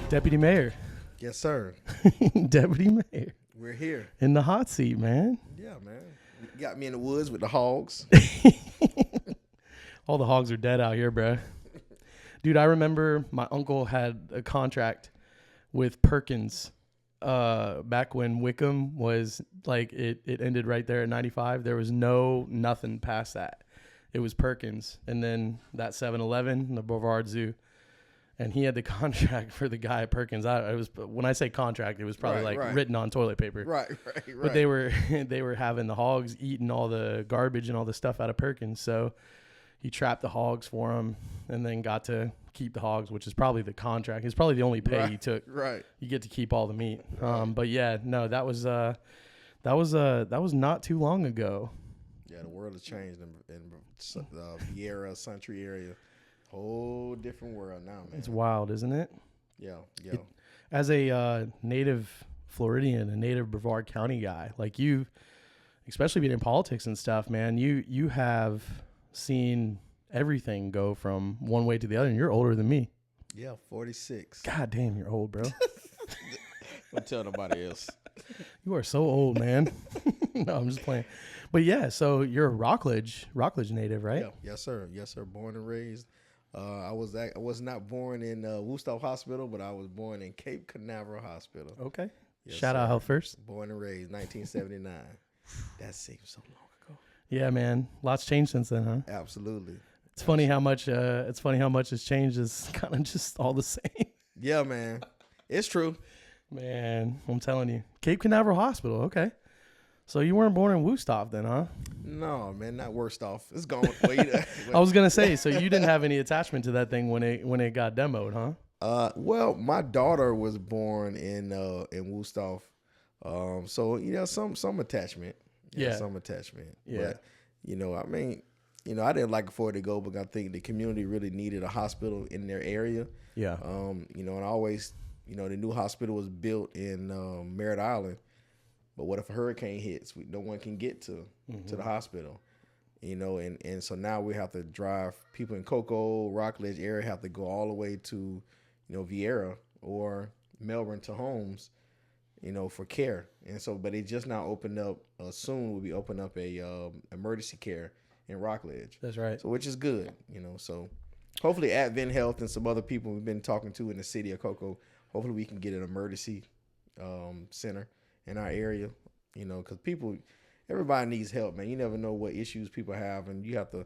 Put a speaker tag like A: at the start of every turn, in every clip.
A: Deputy Mayor.
B: Yes, sir.
A: Deputy Mayor.
B: We're here.
A: In the hot seat, man.
B: Yeah, man. You got me in the woods with the hogs.
A: All the hogs are dead out here, bro. Dude, I remember my uncle had a contract with Perkins back when Wickham was like, it ended right there at 95. There was nothing past that. It was Perkins. And then that 7-Eleven, the Brevard Zoo. And he had the contract for the guy at Perkins. When I say contract, it was probably written on toilet paper.
B: Right.
A: But they were having the hogs eating all the garbage and all the stuff out of Perkins. So he trapped the hogs for him and then got to keep the hogs, which is probably the contract. It's probably the only pay he took.
B: Right.
A: You get to keep all the meat. But yeah, no, that was not too long ago.
B: Yeah, the world has changed in the Vieira, Century area. Whole different world now, man.
A: It's wild, isn't it?
B: Yeah.
A: As a native Floridian, a native Brevard County guy, like you, especially being in politics and stuff, man, you have seen everything go from one way to the other, and you're older than me.
B: Yeah, 46.
A: God damn, you're old, bro.
B: Don't tell nobody else.
A: You are so old, man. No, I'm just playing. But yeah, so you're a Rockledge native, right?
B: Yeah. Yes, sir. Born and raised. I was not born in Woodstock Hospital, but I was born in Cape Canaveral Hospital.
A: Okay.
B: Yes,
A: Shout out Health First.
B: Born and raised, 1979. That seems so long ago.
A: Yeah, man. Lots changed since then, huh?
B: Absolutely.
A: It's funny how much has changed. Is kind of just all the same.
B: Yeah, man. It's true.
A: Man, I'm telling you. Cape Canaveral Hospital. Okay. So you weren't born in Woodstock then, huh?
B: No, man, not worst off. It's gone.
A: I was gonna say, so you didn't have any attachment to that thing when it got demoed, huh?
B: Well, my daughter was born in Woodstock, so some attachment. Some attachment.
A: Yeah.
B: But I didn't like it for it to go, but I think the community really needed a hospital in their area.
A: Yeah.
B: And I always, the new hospital was built in Merritt Island. But what if a hurricane hits? No one can get to the hospital, and so now we have to drive. People in Cocoa, Rockledge area have to go all the way to, Vieira or Melbourne to Holmes, for care. And so, but it just now opened up. Soon will be open up a emergency care in Rockledge.
A: That's right.
B: So which is good, So hopefully Advent Health and some other people we've been talking to in the city of Cocoa, hopefully we can get an emergency center in our area, because everybody needs help, man. You never know what issues people have, and you have to.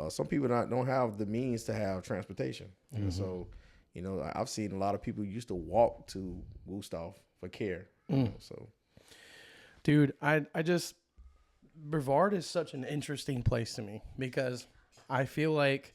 B: Some people don't have the means to have transportation, and so, I've seen a lot of people used to walk to Woodstock for care. So,
A: dude, Brevard is such an interesting place to me because I feel like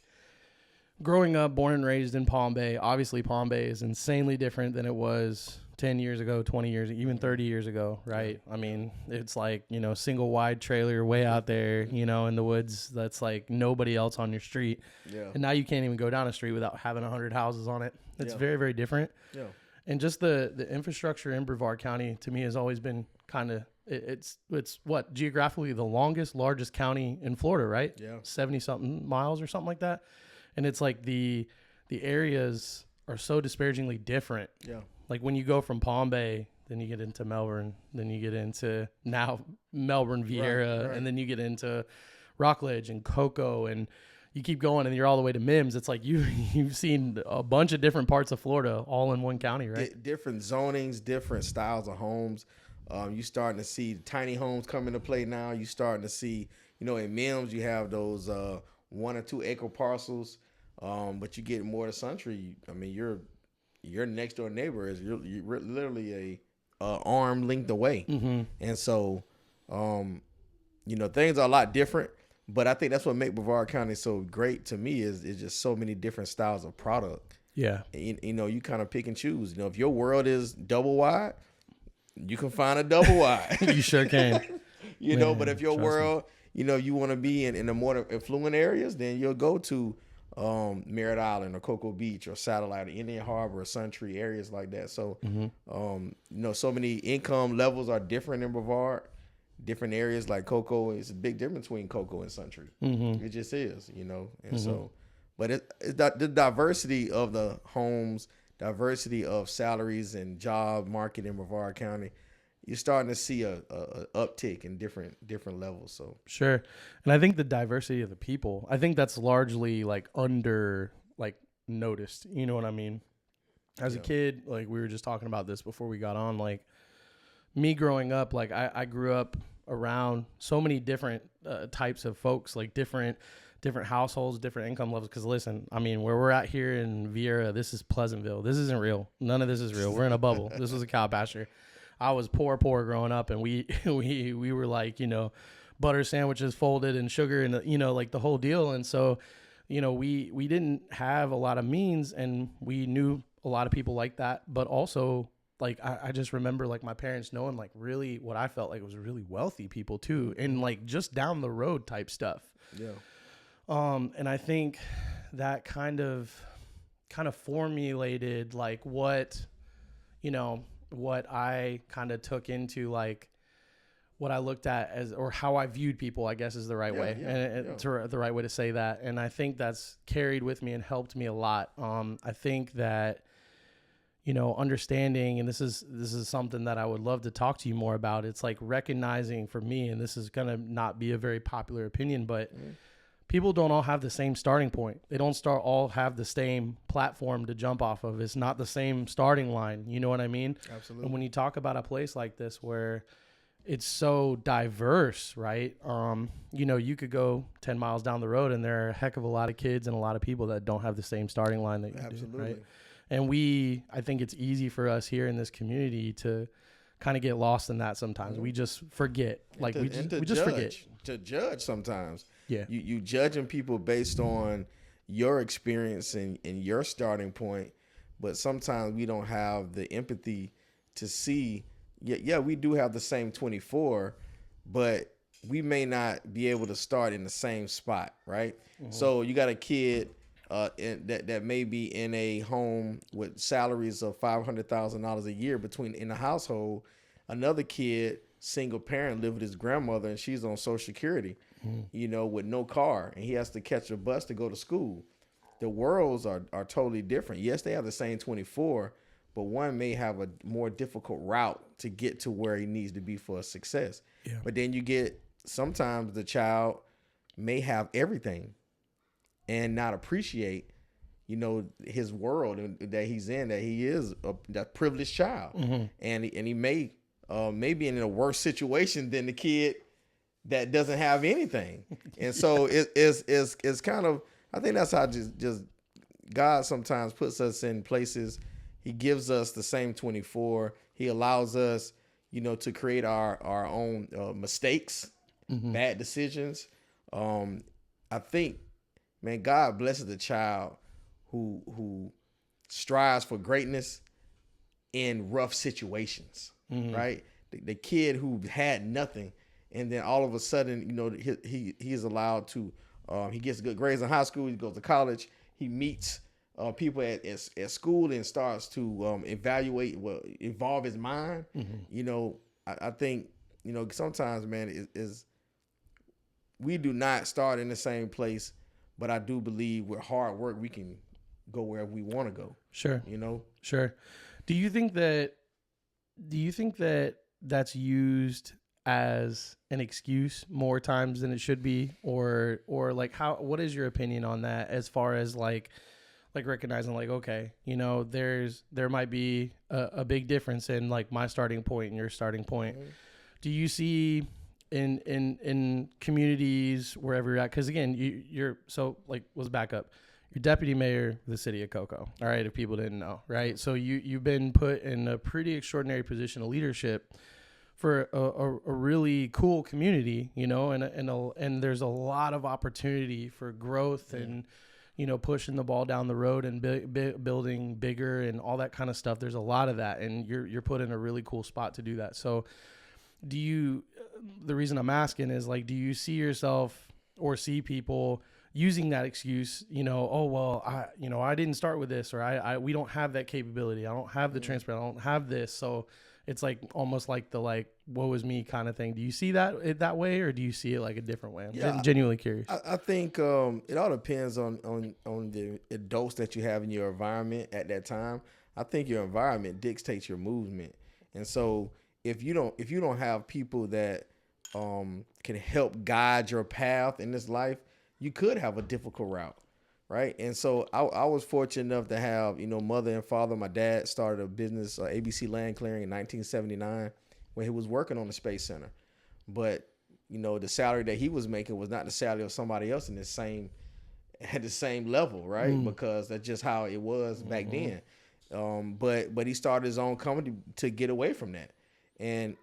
A: growing up, born and raised in Palm Bay. Obviously, Palm Bay is insanely different than it was 10 years ago, 20 years, even 30 years ago, right? I mean, it's like, single wide trailer way out there, in the woods. That's like nobody else on your street.
B: yeah.
A: And now you can't even go down a street without having 100 houses on it. It's very, very different.
B: Yeah.
A: And just the infrastructure in Brevard County to me has always been kind of, it's what, geographically the largest county in Florida, right?
B: Yeah.
A: 70 something miles or something like that. And it's like the areas are so disparagingly different.
B: Yeah.
A: Like when you go from Palm Bay, then you get into Melbourne, then you get into now Melbourne, Vieira,
B: right.
A: and then you get into Rockledge and Cocoa, and you keep going and you're all the way to Mims. It's like you've seen a bunch of different parts of Florida all in one county, right?
B: Different zonings, different styles of homes. You starting to see tiny homes come into play now. You starting to see, in Mims you have those 1 or 2 acre parcels, but you get more to Century. I mean, your next door neighbor is you're literally a arm length away. And so things are a lot different, but I think that's what makes Brevard County so great to me is just so many different styles of product.
A: Yeah.
B: And, you kind of pick and choose. If your world is double wide, you can find a double wide.
A: You sure can.
B: But if your world you want to be in the more affluent areas, then you'll go to Merritt Island or Cocoa Beach or Satellite or Indian Harbor or Suntree, areas like that. So, so many income levels are different in Brevard. Different areas like Cocoa, it's a big difference between Cocoa and Suntree. It just is, and so, but it's the diversity of the homes, diversity of salaries and job market in Brevard County, you're starting to see a uptick in different levels. So
A: Sure. And I think the diversity of the people, I think that's largely like under like noticed. You know what I mean? As a kid, like we were just talking about this before we got on, like me growing up, like I grew up around so many different types of folks, like different households, different income levels. Because listen, I mean, where we're at here in Vieira, this is Pleasantville. This isn't real. None of this is real. We're in a bubble. This was a cow pasture. I was poor growing up, and we were like, you know, butter sandwiches folded and sugar and, you know, like the whole deal. And so, you know, we didn't have a lot of means, and we knew a lot of people like that. But also, like, I just remember like my parents knowing like really what I felt like was really wealthy people too, and like just down the road type stuff.
B: Yeah.
A: And I think that kind of formulated like what, you know, what I kind of took into like what I looked at as, or how I viewed people, I guess is the right way. And it's the right way to say that. And I think that's carried with me and helped me a lot. I think that, you know, understanding, and this is something that I would love to talk to you more about. It's like recognizing for me, and this is going to not be a very popular opinion, but people don't all have the same starting point. They don't all have the same platform to jump off of. It's not the same starting line. You know what I mean?
B: Absolutely.
A: And when you talk about a place like this where it's so diverse, right? You know, you could go 10 miles down the road and there are a heck of a lot of kids and a lot of people that don't have the same starting line that you do, right? And I think it's easy for us here in this community to kind of get lost in that sometimes. We just forget. Like we just forget.
B: To judge sometimes.
A: Yeah.
B: You judging people based on your experience and your starting point, but sometimes we don't have the empathy to see, we do have the same 24, but we may not be able to start in the same spot, right? Mm-hmm. So you got a kid that may be in a home with salaries of $500,000 a year in a household. Another kid, single parent, live with his grandmother, and she's on Social Security, you know, with no car, and he has to catch a bus to go to school. The worlds are totally different. Yes, they have the same 24, but one may have a more difficult route to get to where he needs to be for success. Yeah. But then you get, sometimes the child may have everything and not appreciate, you know, his world that he's in, that he is that privileged child. Mm-hmm. And he may be in a worse situation than the kid that doesn't have anything. And so it's kind of, I think that's how just God sometimes puts us in places. He gives us the same 24. He allows us, you know, to create our own mistakes, bad decisions. I think, man, God blesses the child who strives for greatness in rough situations, right? The kid who had nothing, and then all of a sudden, you know, he is allowed to, he gets good grades in high school, he goes to college, he meets people at school and starts to evolve his mind. You know, I think, you know, sometimes, man, is we do not start in the same place, but I do believe with hard work we can go wherever we want to go. Sure. You know?
A: Sure. Do you think that that's used as an excuse more times than it should be, or like what is your opinion on that, as far as like recognizing like, okay, you know, there might be a big difference in like my starting point and your starting point. Do you see in communities wherever you're at, because again, you're so like, let's back up. You're deputy mayor of the city of Cocoa. All right, if people didn't know, right? So you've been put in a pretty extraordinary position of leadership for a really cool community, you know, and there's a lot of opportunity for growth and, you know, pushing the ball down the road and building bigger and all that kind of stuff. There's a lot of that, and you're put in a really cool spot to do that. So the reason I'm asking is like, do you see yourself or see people using that excuse, you know, oh, well, I didn't start with this, or we don't have that capability. I don't have the transparent. I don't have this. So it's like almost like the like, woe is me kind of thing. Do you see that way, or do you see it like a different way? I'm genuinely curious.
B: I think it all depends on the adults that you have in your environment at that time. I think your environment dictates your movement. And so if you don't have people that can help guide your path in this life, you could have a difficult route, right? And so I was fortunate enough to have, mother and father. My dad started a business, ABC Land Clearing, in 1979 when he was working on the Space Center. But, the salary that he was making was not the salary of somebody else at the same level, right? Because that's just how it was back then. But he started his own company to get away from that. And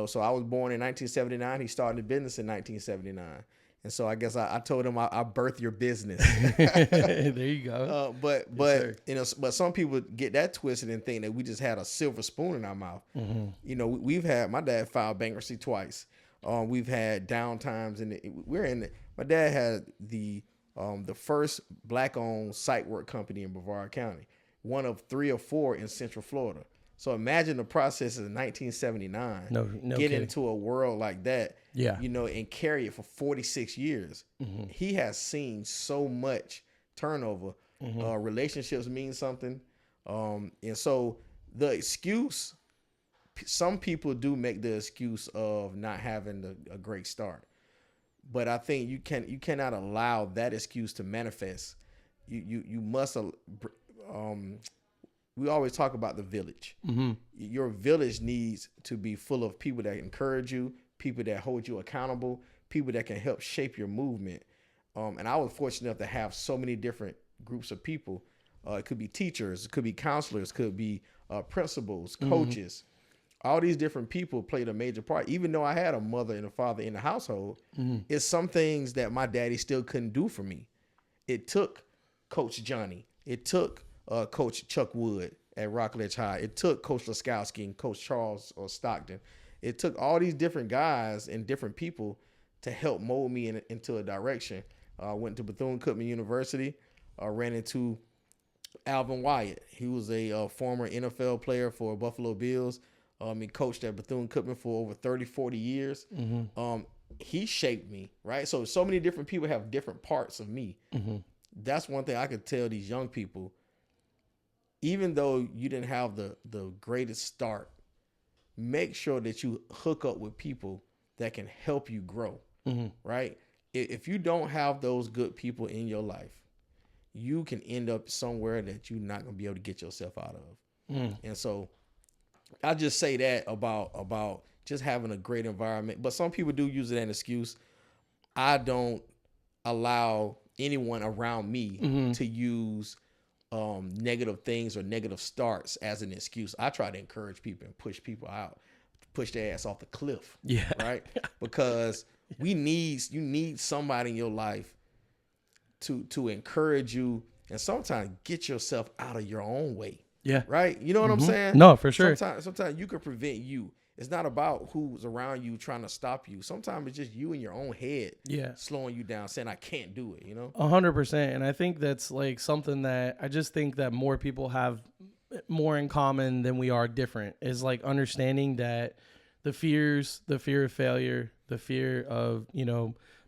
B: so I was born in 1979. He started the business in 1979. And so I guess I told him I birthed your business.
A: There you go.
B: But
A: Yes,
B: but some people get that twisted and think that we just had a silver spoon in our mouth. We've had, my dad filed bankruptcy twice. We've had downtimes, and my dad had the first black-owned site work company in Brevard County, one of 3 or 4 in Central Florida. So imagine the process in 1979.
A: No
B: get
A: kidding.
B: into a world like that.
A: Yeah.
B: And carry it for 46 years. He has seen so much turnover. Relationships mean something. And so the excuse, some people do make the excuse of not having a great start. But I think you cannot allow that excuse to manifest. You must. We always talk about the village. Your village needs to be full of people that encourage you, people that hold you accountable, people that can help shape your movement. And I was fortunate enough to have so many different groups of people. It could be teachers, it could be counselors, could be principals, coaches. All these different people played a major part. Even though I had a mother and a father in the household, it's some things that my daddy still couldn't do for me. It took Coach Johnny. It took Coach Chuck Wood at Rockledge High. It took Coach Laskowski and Coach Charles Stockton. It took all these different guys and different people to help mold me into a direction. I went to Bethune-Cookman University. Ran into Alvin Wyatt. He was a former NFL player for Buffalo Bills. He coached at Bethune-Cookman for over 30, 40 years. He shaped me, right? So many different people have different parts of me. That's one thing I could tell these young people. Even though you didn't have the greatest start, make sure that you hook up with people that can help you grow, right? If you don't have those good people in your life, you can end up somewhere that you're not going to be able to get yourself out of. And so I just say that about just having a great environment. But some people do use it as an excuse. I don't allow anyone around me to use negative things or negative starts as an excuse. I try to encourage people and push people out, push their ass off the cliff. Yeah. Right? Because you need somebody in your life to encourage you and sometimes get yourself out of your own way.
A: Yeah.
B: Right? You know what I'm saying?
A: No, for sure.
B: Sometimes you can prevent you. It's not about who's around you trying to stop you. Sometimes it's just you in your own head slowing you down, saying, I can't do it,
A: 100%. And I think that's like something that I just think that more people have more in common than we are different, is like understanding that the fear of failure, the fear of,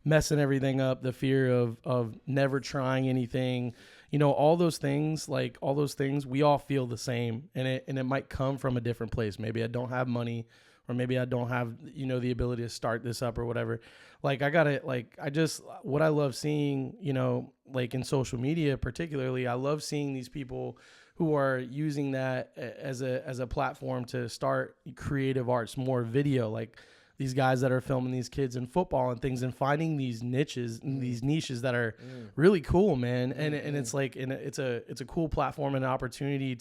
A: messing everything up, the fear of never trying anything, all those things, we all feel the same, and it might come from a different place. Maybe I don't have money, or maybe I don't have, the ability to start this up or whatever. What I love seeing, in social media particularly, I love seeing these people who are using that as a platform to start creative arts, more video, like these guys that are filming these kids in football and things, and finding these niches, these niches that are really cool, man. And it's like, it's a cool platform and an opportunity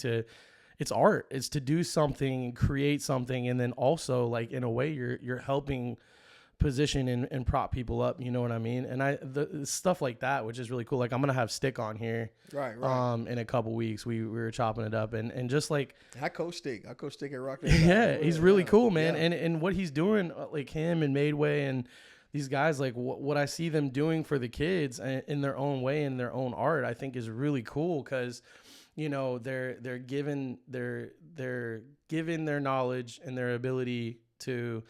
A: it's art. It's to do something, create something. And then also, like, in a way you're helping position and prop people up. You know what I mean? And the stuff like that, which is really cool. Like, I'm going to have Stick on here. Right. In a couple weeks. We were chopping it up and just like,
B: I coach Stick at Rockledge.
A: Yeah. He's really cool, man. Yeah. And what he's doing, like him and Madeway and these guys, like what I see them doing for the kids in their own way, in their own art, I think is really cool. 'Cause they're given their knowledge and their ability to,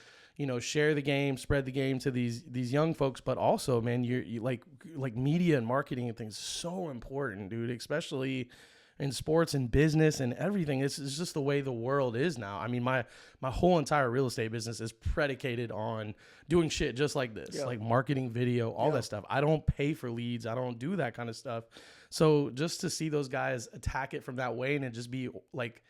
A: share the game, spread the game to these young folks. But also, man, you like media and marketing and things, so important, dude, especially in sports and business and everything. It's just the way the world is now. I mean, my whole entire real estate business is predicated on doing shit just like this, like marketing, video, all that stuff. I don't pay for leads. I don't do that kind of stuff. So just to see those guys attack it from that way and it just be like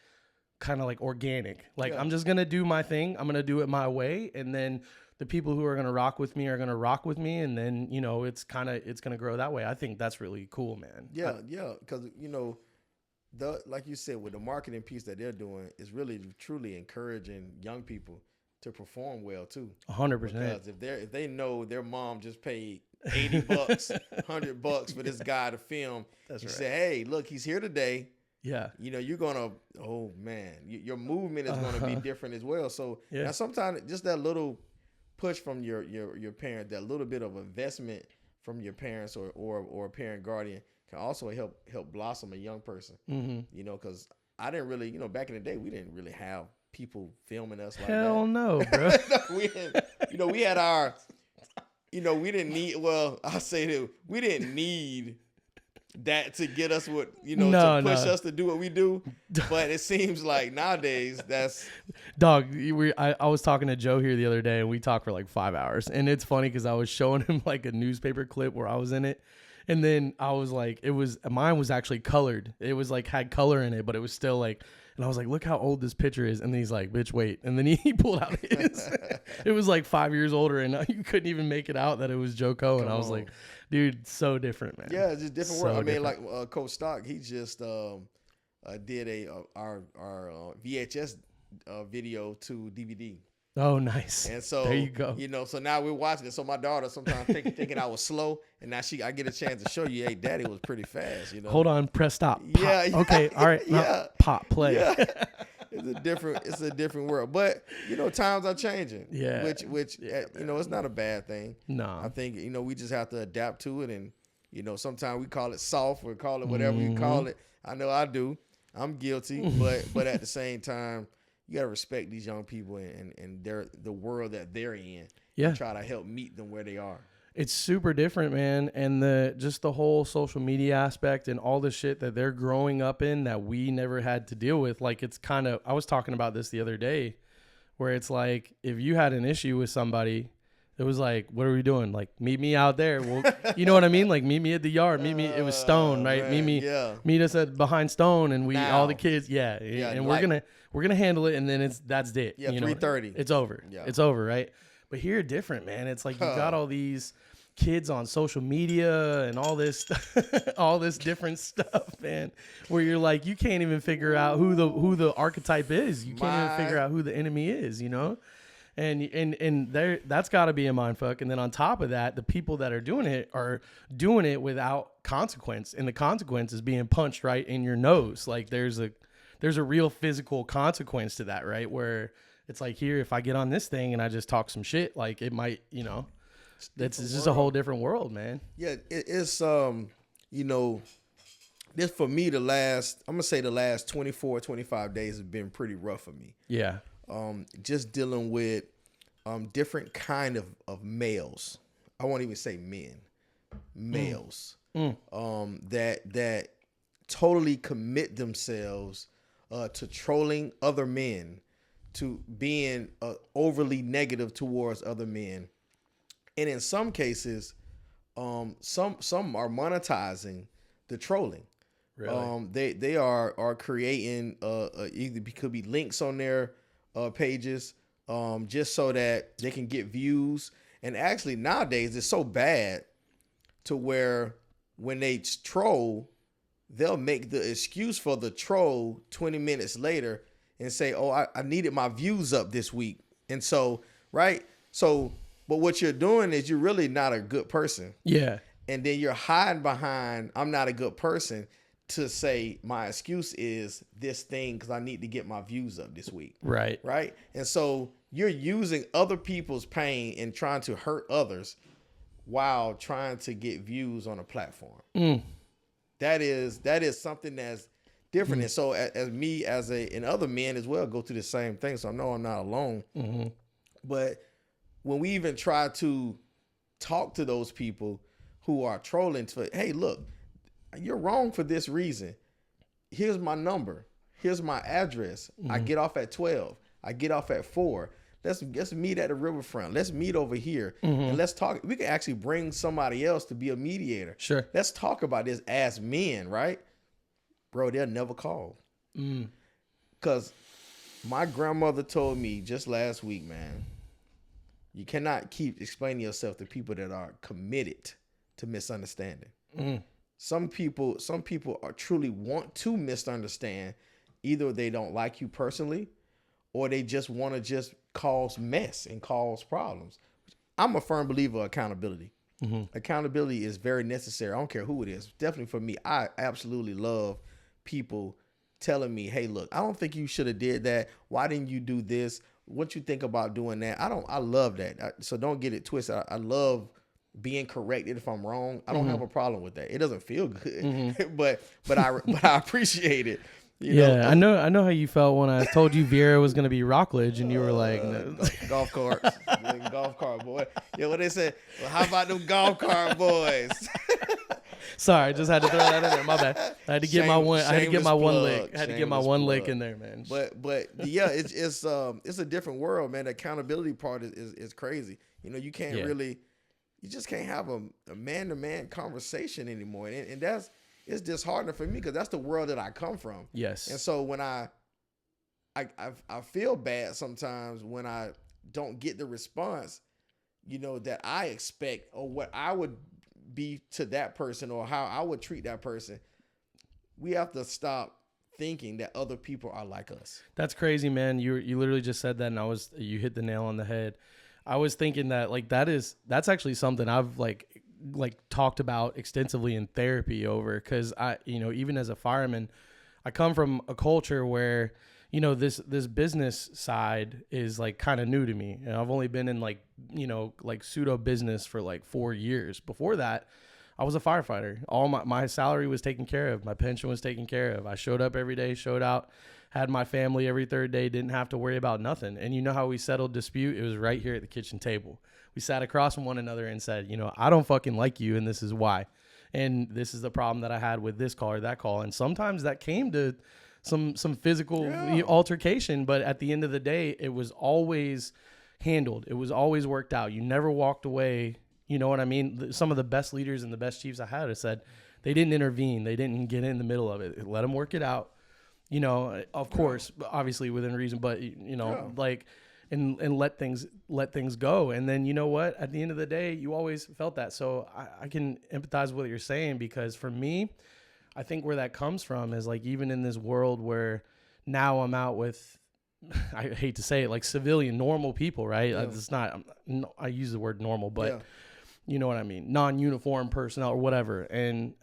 A: kind of like organic, like I'm just going to do my thing. I'm going to do it my way. And then the people who are going to rock with me are going to rock with me. And then, you know, it's going to grow that way. I think that's really cool, man.
B: Yeah. Cause you know, like you said, with the marketing piece that they're doing is really truly encouraging young people to perform well too.
A: 100%.
B: Because if they know their mom just paid $80, $100 for this guy to film, you say, hey, look, he's here today.
A: Yeah.
B: You know, you're going to, oh man, your movement is going to be different as well. So now sometimes just that little push from your parent, that little bit of investment from your parents or a parent guardian can also help blossom a young person. You know, because I didn't really, you know, back in the day, we didn't really have people filming us like that.
A: Hell no, bro.
B: We didn't, you know, we had our, you know, we didn't need, well, I'll say that we didn't need that to get us what, you know, to push us to do what we do. But it seems like nowadays that's
A: dog. I was talking to Joe here the other day and we talked for like 5 hours, and it's funny because I was showing him like a newspaper clip where I was in it, and then I was like, mine was actually colored. It was like had color in it, but it was still like, and I was like, look how old this picture is. And then he's like, bitch, wait. And then he pulled out his. It was like 5 years older, and you couldn't even make it out that it was Joe Cohen. I was like, dude, so different, man.
B: Yeah, it's just different world. I mean, like Coach Stock, he just did our VHS video to DVD.
A: Oh, nice.
B: And so
A: there you go.
B: You know, so now we're watching it. So my daughter sometimes thinking I was slow, and now I get a chance to show you, hey, Daddy was pretty fast. You know.
A: Hold on, press stop. Pop. Yeah. Okay. All right. No, pop. Play.
B: Yeah. It's a different world, but you know, times are changing.
A: Yeah.
B: Which you know, it's not a bad thing.
A: No.
B: I think, you know, we just have to adapt to it, and you know, sometimes we call it soft or call it whatever you call it. I know I do. I'm guilty, but at the same time, you gotta respect these young people and the world that they're in.
A: Yeah.
B: And try to help meet them where they are.
A: It's super different, man. And the whole social media aspect and all the shit that they're growing up in that we never had to deal with. Like, it's kind of, I was talking about this the other day, where it's like, if you had an issue with somebody, it was like, what are we doing? Like, meet me out there. Well, you know what I mean? Like, meet me at the yard. Meet me. It was Stone, right?
B: Man,
A: meet us at behind Stone, and
B: now,
A: all the kids. Yeah. And like, we're gonna handle it, and then that's it.
B: Yeah, 3:30.
A: It's over. Yeah. It's over, right? But here, different, man. It's like you got all these kids on social media and all this all this different stuff, man, where you're like, you can't even figure out who the archetype is. You can't even figure out who the enemy is, you know? And there, that's got to be a mind fuck. And then on top of that, the people that are doing it without consequence, and the consequence is being punched right in your nose. Like there's a real physical consequence to that, right? Where it's like, here, if I get on this thing and I just talk some shit, like it might, you know, it's just a whole different world, man.
B: Yeah, it's you know, this for me I'm gonna say the last 24, 25 days have been pretty rough for me.
A: Yeah.
B: Just dealing with different kind of males. I won't even say men, males. That totally commit themselves to trolling other men, to being overly negative towards other men. And in some cases, some are monetizing the trolling. Really? They are creating either could be links on their pages just so that they can get views. And actually nowadays it's so bad to where when they troll, they'll make the excuse for the troll 20 minutes later and say, oh, I needed my views up this week. And so, right? So, but what you're doing is you're really not a good person.
A: Yeah.
B: And then you're hiding behind, I'm not a good person, to say my excuse is this thing because I need to get my views up this week.
A: Right.
B: Right. And so you're using other people's pain and trying to hurt others while trying to get views on a platform. That is something that's different. And so as me and other men as well go through the same thing. So I know I'm not alone. But when we even try to talk to those people who are trolling, hey, look, you're wrong for this reason. here's my number. Here's my address. I get off at 12. I get off at 4. Let's meet at the riverfront. Let's meet over here and let's talk. We can actually bring somebody else to be a mediator.
A: Sure.
B: Let's talk about this as men, right? Bro, they'll never call. Because my grandmother told me just last week, man, you cannot keep explaining yourself to people that are committed to misunderstanding. Some people are truly want to misunderstand. Either they don't like you personally, or they just want to just cause mess and cause problems. I'm a firm believer of accountability. Accountability is very necessary. I don't care who it is. Definitely for me, I absolutely love people telling me, hey, look, I don't think you should have did that. Why didn't you do this? What you think about doing that? I love that. So don't get it twisted. I love being corrected if I'm wrong. I don't have a problem with that. It doesn't feel good, but I appreciate it. You
A: know? I know how you felt when I told you Vera was going to be Rockledge, and you were like, no.
B: Golf carts, golf cart boy. Yeah, what they said? Well, how about them golf cart boys?
A: Sorry, I just had to throw that in there. My bad. I had to get my one. I had to get my one
B: plug.
A: lick. I had to get my one lick in there, man.
B: But yeah, it's a different world, man. The accountability part is crazy. You know, you can't really, you just can't have a man-to-man conversation anymore, and it's disheartening for me because that's the world that I come from.
A: Yes.
B: And so when I feel bad sometimes when I don't get the response, you know, that I expect or what I would be to that person or how I would treat that person. We have to stop thinking that other people are like us.
A: That's crazy, man. You literally just said that, and you hit the nail on the head. I was thinking that like that's actually something I've like talked about extensively in therapy over, because I, you know, even as a fireman, I come from a culture where, you know, this business side is like kind of new to me. And I've only been in like, you know, like pseudo business for like 4 years. Before that, I was a firefighter. All my salary was taken care of. My pension was taken care of. I showed up every day, showed out, had my family every third day, didn't have to worry about nothing. And you know how we settled dispute? It was right here at the kitchen table. We sat across from one another and said, you know, I don't fucking like you, and this is why. And this is the problem that I had with this call or that call. And sometimes that came to some physical altercation, but at the end of the day, it was always handled. It was always worked out. You never walked away. You know what I mean? Some of the best leaders and the best chiefs I had said they didn't intervene. They didn't get in the middle of it. Let them work it out. You know, of course, obviously within reason, but you know, like, and let things go. And then, you know what, at the end of the day, you always felt that. So I can empathize with what you're saying, because for me, I think where that comes from is like, even in this world where now I'm out with, I hate to say it, like civilian, normal people, right? Yeah. It's not, I use the word normal, but you know what I mean? Non-uniform personnel or whatever. And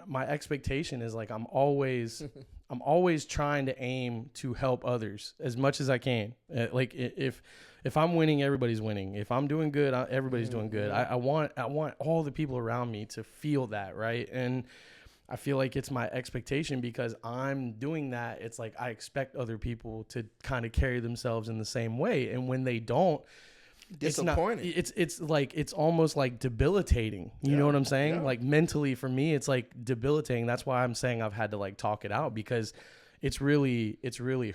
A: my expectation is like, I'm always trying to aim to help others as much as I can. Like if I'm winning, everybody's winning. If I'm doing good, everybody's doing good. I want all the people around me to feel that, right? And I feel like it's my expectation because I'm doing that. It's like I expect other people to kind of carry themselves in the same way. And when they don't,
B: disappointing.
A: It's like, it's almost like debilitating. You know what I'm saying? Yeah. Like mentally for me, it's like debilitating. That's why I'm saying I've had to like talk it out, because it's really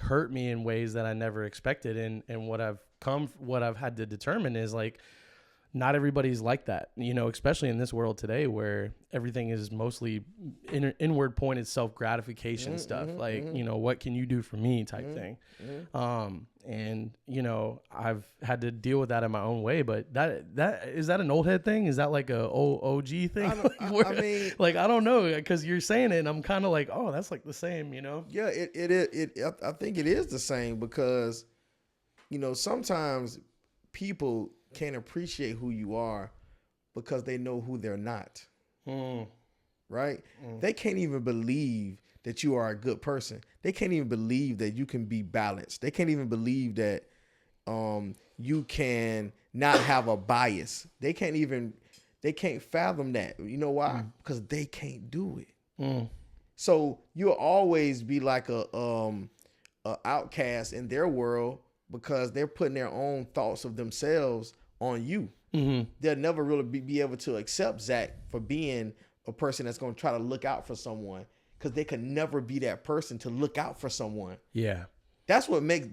A: hurt me in ways that I never expected. And what I've had to determine is like, not everybody's like that, you know, especially in this world today where everything is mostly inward pointed self-gratification stuff. Like, you know, what can you do for me type thing. And, you know, I've had to deal with that in my own way, but that is that an old head thing? Is that like a OG thing? I mean, like, I don't know, because you're saying it and I'm kind of like, oh, that's like the same, you know?
B: Yeah, I think it is the same, because, you know, sometimes people can't appreciate who you are because they know who they're not. Right? They can't even believe that you are a good person. They can't even believe that you can be balanced. They can't even believe that you can not have a bias. They can't fathom that. You know why? Because they can't do it. So you'll always be like a outcast in their world, because they're putting their own thoughts of themselves on you. They'll never really be able to accept Zach for being a person that's going to try to look out for someone, because they can never be that person to look out for someone.
A: Yeah.
B: That's what makes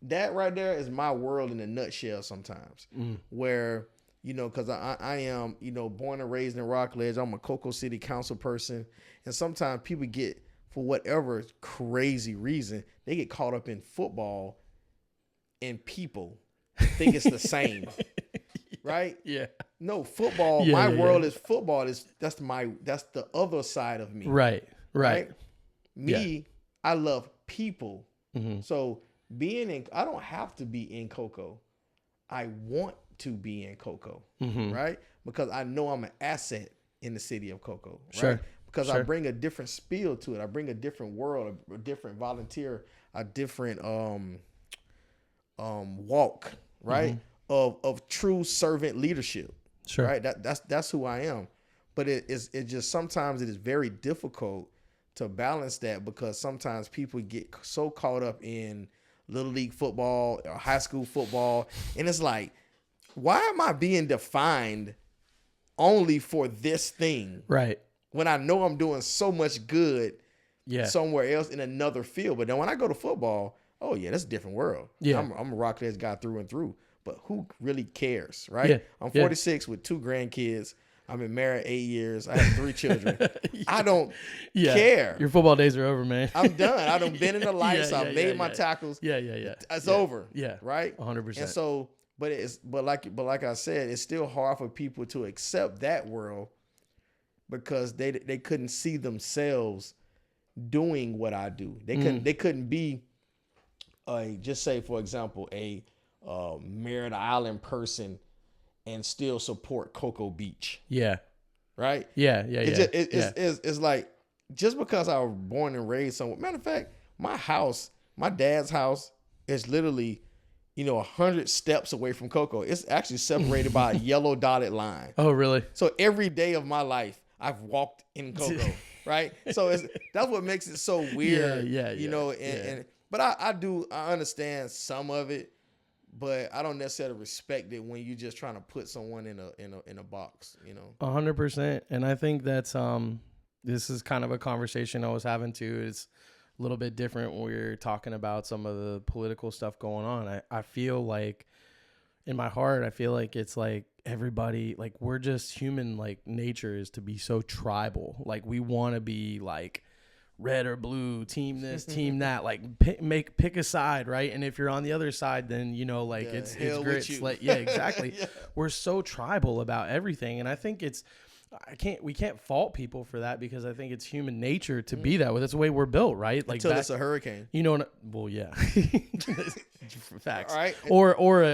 B: that right there is my world in a nutshell sometimes. Where, because I am, born and raised in Rockledge. I'm a Cocoa City Council person. And sometimes people get, for whatever crazy reason, they get caught up in football and people think it's the same. Right?
A: Yeah.
B: No, football, my world is football. That's the other side of me.
A: Right.
B: Me, I love people. So I don't have to be in Cocoa. I want to be in Cocoa, right? Because I know I'm an asset in the city of Cocoa, right?
A: Sure.
B: Because I bring a different spiel to it. I bring a different world, a different volunteer, a different walk, right? Of true servant leadership.
A: Sure.
B: Right? That's who I am. But it just sometimes it is very difficult to balance that, because sometimes people get so caught up in little league football or high school football, and it's like, why am I being defined only for this thing? Right. When I know I'm doing so much good somewhere else in another field. But then when I go to football, oh yeah, that's a different world. Yeah. I'm a Rockledge guy through and through. But who really cares, right? Yeah. I'm 46 with 2 grandkids. I've been married 8 years. I have 3 children. I don't care.
A: Your football days are over, man.
B: I'm done. I done been in the lights. I've made my tackles.
A: Yeah.
B: It's over.
A: Yeah.
B: Right?
A: 100%.
B: And so, but like I said, it's still hard for people to accept that world, because they couldn't see themselves doing what I do. They couldn't be just say, for example, a Merritt Island person and still support Cocoa Beach. Yeah. Right? It's like, just because I was born and raised somewhere. Matter of fact, my dad's house is literally, 100 steps away from Cocoa. It's actually separated by a yellow dotted line.
A: Oh, really?
B: So every day of my life, I've walked in Cocoa. Right? So that's what makes it so weird. But I understand some of it. But I don't necessarily respect it when you're just trying to put someone in a box,
A: 100%. And I think that's this is kind of a conversation I was having too. It's a little bit different when we're talking about some of the political stuff going on. I feel like in my heart, I feel like it's like everybody, like we're just human, like nature is to be so tribal. Like we want to be like red or blue, team this, team that, like pick a side, right? And if you're on the other side, then it's grits. Like, yeah, exactly. We're so tribal about everything, and I think we can't fault people for that, because I think it's human nature to be that way. That's the way we're built, right? Like
B: until it's a hurricane.
A: Well, yeah. Facts.
B: All right.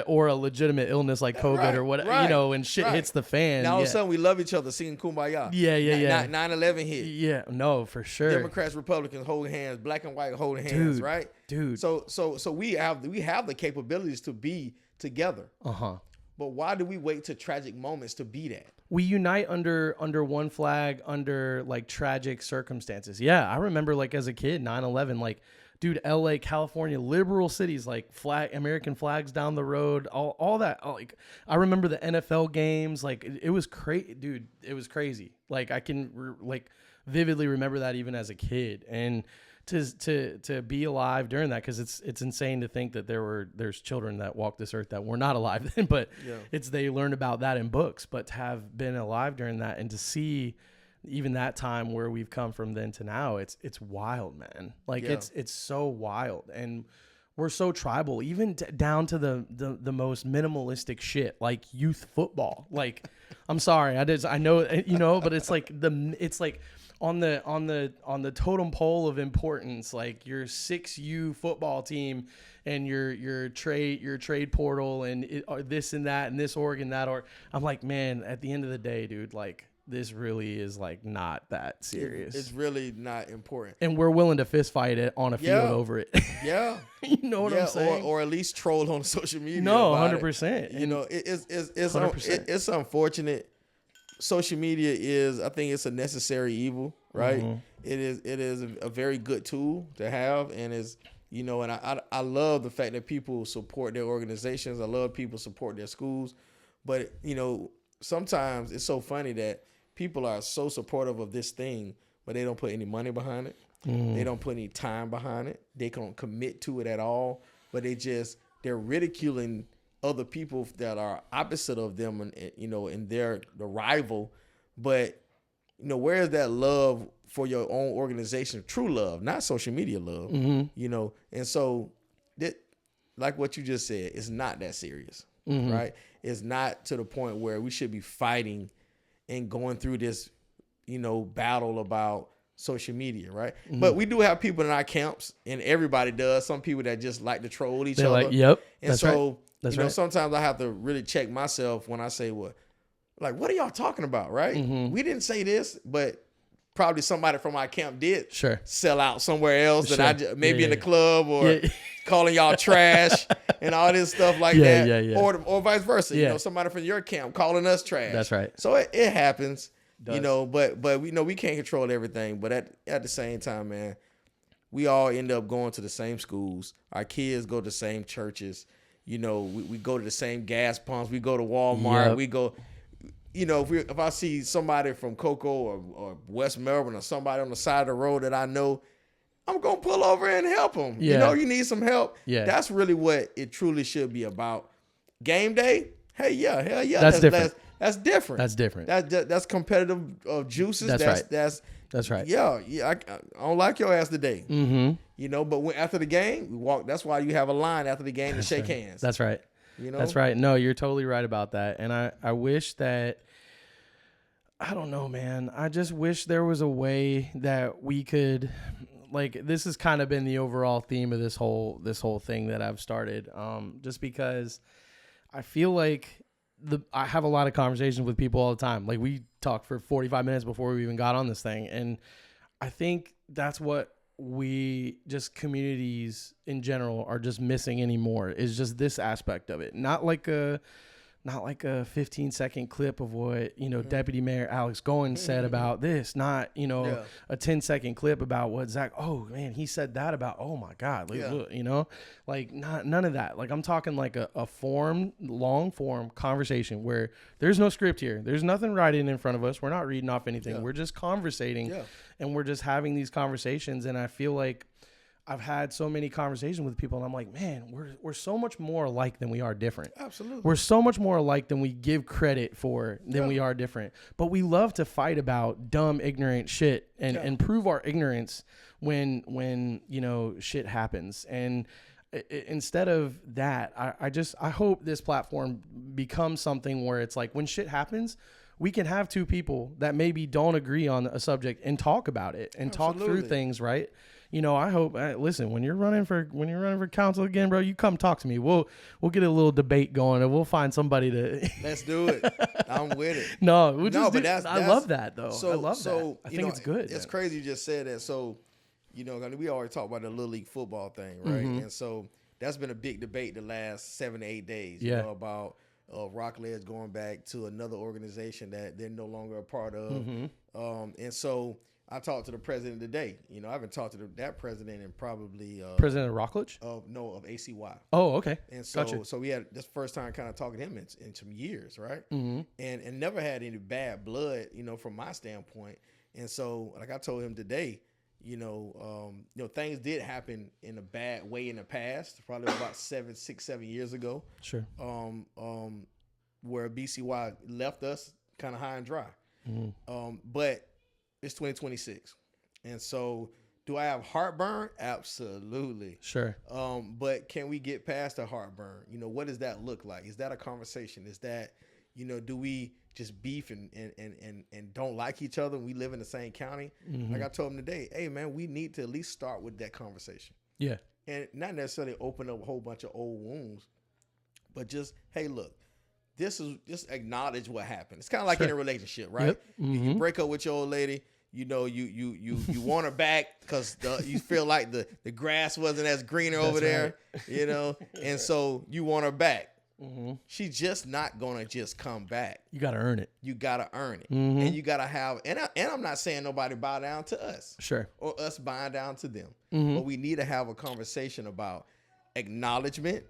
A: Or a legitimate illness like COVID or whatever, and shit hits the fan.
B: Now all of a sudden we love each other, singing Kumbaya.
A: Yeah.
B: 9/11 hit.
A: Yeah, no, for sure.
B: Democrats, Republicans holding hands, black and white holding hands, right?
A: Dude.
B: So we have the capabilities to be together. But why do we wait to tragic moments to be that?
A: We unite under one flag, under like tragic circumstances. Yeah, I remember like as a kid, 9/11, like, dude, LA, California, liberal cities, like American flags down the road, all that. Like, I remember the NFL games, like it was crazy, dude. It was crazy. Like I can vividly remember that even as a kid, and to be alive during that, because it's insane to think that there's children that walk this earth that were not alive then, but they learned about that in books. But to have been alive during that and to see even that time where we've come from then to now, it's wild, man. Like it's so wild, and we're so tribal, even down to the most minimalistic shit, like youth football. Like, I'm sorry, I know, but it's like on the totem pole of importance, like your 6U football team and your trade portal and this and that and this org and that, or I'm like, man, at the end of the day, dude, like this really is like not that serious.
B: It's really not important.
A: And we're willing to fist fight it on a field over it.
B: Yeah.
A: You know what I'm saying?
B: Or at least troll on social media.
A: No, 100%.
B: It's unfortunate. Social media I think it's a necessary evil, right? Mm-hmm. It is a very good tool to have, and and I love the fact that people support their organizations. I love people support their schools, but sometimes it's so funny that people are so supportive of this thing, but they don't put any money behind it. They don't put any time behind it. They don't commit to it at all, but they're ridiculing other people that are opposite of them and, you know, and they're the rival. But, you know, where is that love for your own organization? True love, not social media love, you know? And so that, like what you just said, it's not that serious, right? It's not to the point where we should be fighting and going through this, you know, battle about social media, right? But we do have people in our camps, and everybody does. Some people that just like to troll each other.
A: Like, yep.
B: And
A: that's
B: so,
A: right. That's
B: you know,
A: right.
B: sometimes I have to really check myself when I say, well, like, what are y'all talking about, right? We didn't say this, but probably somebody from our camp did sell out somewhere else that maybe in the club or calling y'all trash and all this stuff like that. Or vice versa. You know, somebody from your camp calling us trash.
A: That's right.
B: So it happens. You know, but we know we can't control everything. But at the same time, man, we all end up going to the same schools. Our kids go to the same churches. You know, we go to the same gas pumps. We go to Walmart. We go, you know, if I see somebody from Cocoa or West Melbourne or somebody on the side of the road that I know, I'm going to pull over and help them. You know, you need some help. That's really what it truly should be about. Game day, hell yeah.
A: That's different.
B: That's different.
A: That's different.
B: That's competitive juices.
A: That's right.
B: That's right. Yeah. I don't like your ass today. You know, but after the game, we walk. That's why you have a line after the game to shake hands.
A: That's right.
B: You know?
A: That's right. No, you're totally right about that. And I wish that, I don't know, man. I just wish there was a way that we could, like, this has kind of been the overall theme of this whole thing that I've started. Just because I feel like I have a lot of conversations with people all the time. Like, we talked for 45 minutes before we even got on this thing. And I think that's what communities in general are just missing anymore, is just this aspect of it. Not like a 15-second clip of what, you know, Deputy Mayor Alex Goins said about this, not, you know, a 10-second clip about what Zach, oh man, he said that about, oh my God, like, look, you know, like none of that. Like, I'm talking like a long form conversation where there's no script here. There's nothing writing in front of us. We're not reading off anything. We're just conversating and we're just having these conversations. And I feel like I've had so many conversations with people and I'm like, man, we're so much more alike than we are different.
B: Absolutely.
A: We're so much more alike than we give credit for than we are different. But we love to fight about dumb, ignorant shit and prove our ignorance when, you know, shit happens. And instead of that, I hope this platform becomes something where it's like when shit happens, we can have two people that maybe don't agree on a subject and talk about it and talk through things, right? You know, I hope. Listen, when you're running for council again, bro, you come talk to me. We'll get a little debate going, and we'll find somebody to.
B: Let's do it. I'm with it.
A: No, but I love that though. I love that. I think it's good.
B: It's crazy you just said that. So, you know, we already talked about the Little League football thing, right? And so that's been a big debate the last 7 to 8 days. You know, about Rockledge going back to another organization that they're no longer a part of. And so I talked to the president today. You know, I haven't talked to that president in probably
A: President of Rockledge?
B: Of ACY.
A: Oh, okay.
B: And so so we had this first time kind of talking to him in some years, right? And never had any bad blood, you know, from my standpoint. And so, like I told him today, you know, things did happen in a bad way in the past, probably about 7 years ago. Sure. Where BCY left us kind of high and dry. But it's 2026. And so do I have heartburn? Absolutely. Sure. But can we get past the heartburn? You know, what does that look like? Is that a conversation? Is that, you know, do we just beef and don't like each other? We live in the same county. Like I told him today, hey man, we need to at least start with that conversation. Yeah. And not necessarily open up a whole bunch of old wounds, but just, hey, look, just acknowledge what happened. It's kind of like in a relationship, right? You break up with your old lady, you know, you want her back because you feel like the grass wasn't as greener over there, you know, and so you want her back. She's just not gonna just come back. You gotta earn it. You gotta earn it, and you gotta have. And I'm not saying nobody bow down to us, sure, or us bowing down to them, but we need to have a conversation about acknowledgement,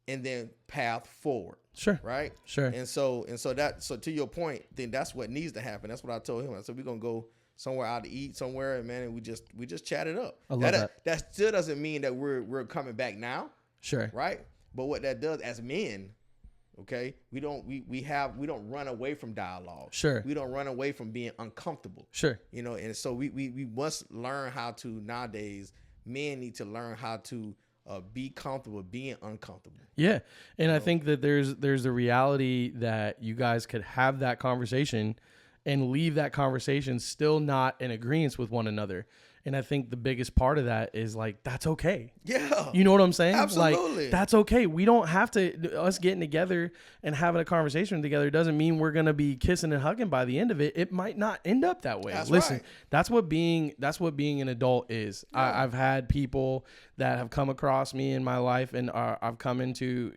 B: and then path forward. Sure. Right. Sure. And so to your point, then that's what needs to happen. That's what I told him. I said we're gonna go somewhere out to eat somewhere, man, and we just chat it up.
A: I love that.
B: That still doesn't mean that we're coming back now.
A: Sure.
B: Right? But what that does as men, okay, we don't run away from dialogue.
A: Sure.
B: We don't run away from being uncomfortable.
A: Sure.
B: You know, and so we must learn how to, nowadays, men need to learn how to be comfortable being uncomfortable.
A: Yeah. And I think that there's a reality that you guys could have that conversation and leave that conversation still not in agreement with one another. And I think the biggest part of that is like, that's okay.
B: Yeah.
A: You know what I'm saying?
B: Absolutely.
A: Like, that's okay. We don't have to, us getting together and having a conversation together doesn't mean we're going to be kissing and hugging by the end of it. It might not end up that way. Listen,
B: right.
A: that's what being an adult is. Yeah. I've had people that have come across me in my life and I've come into,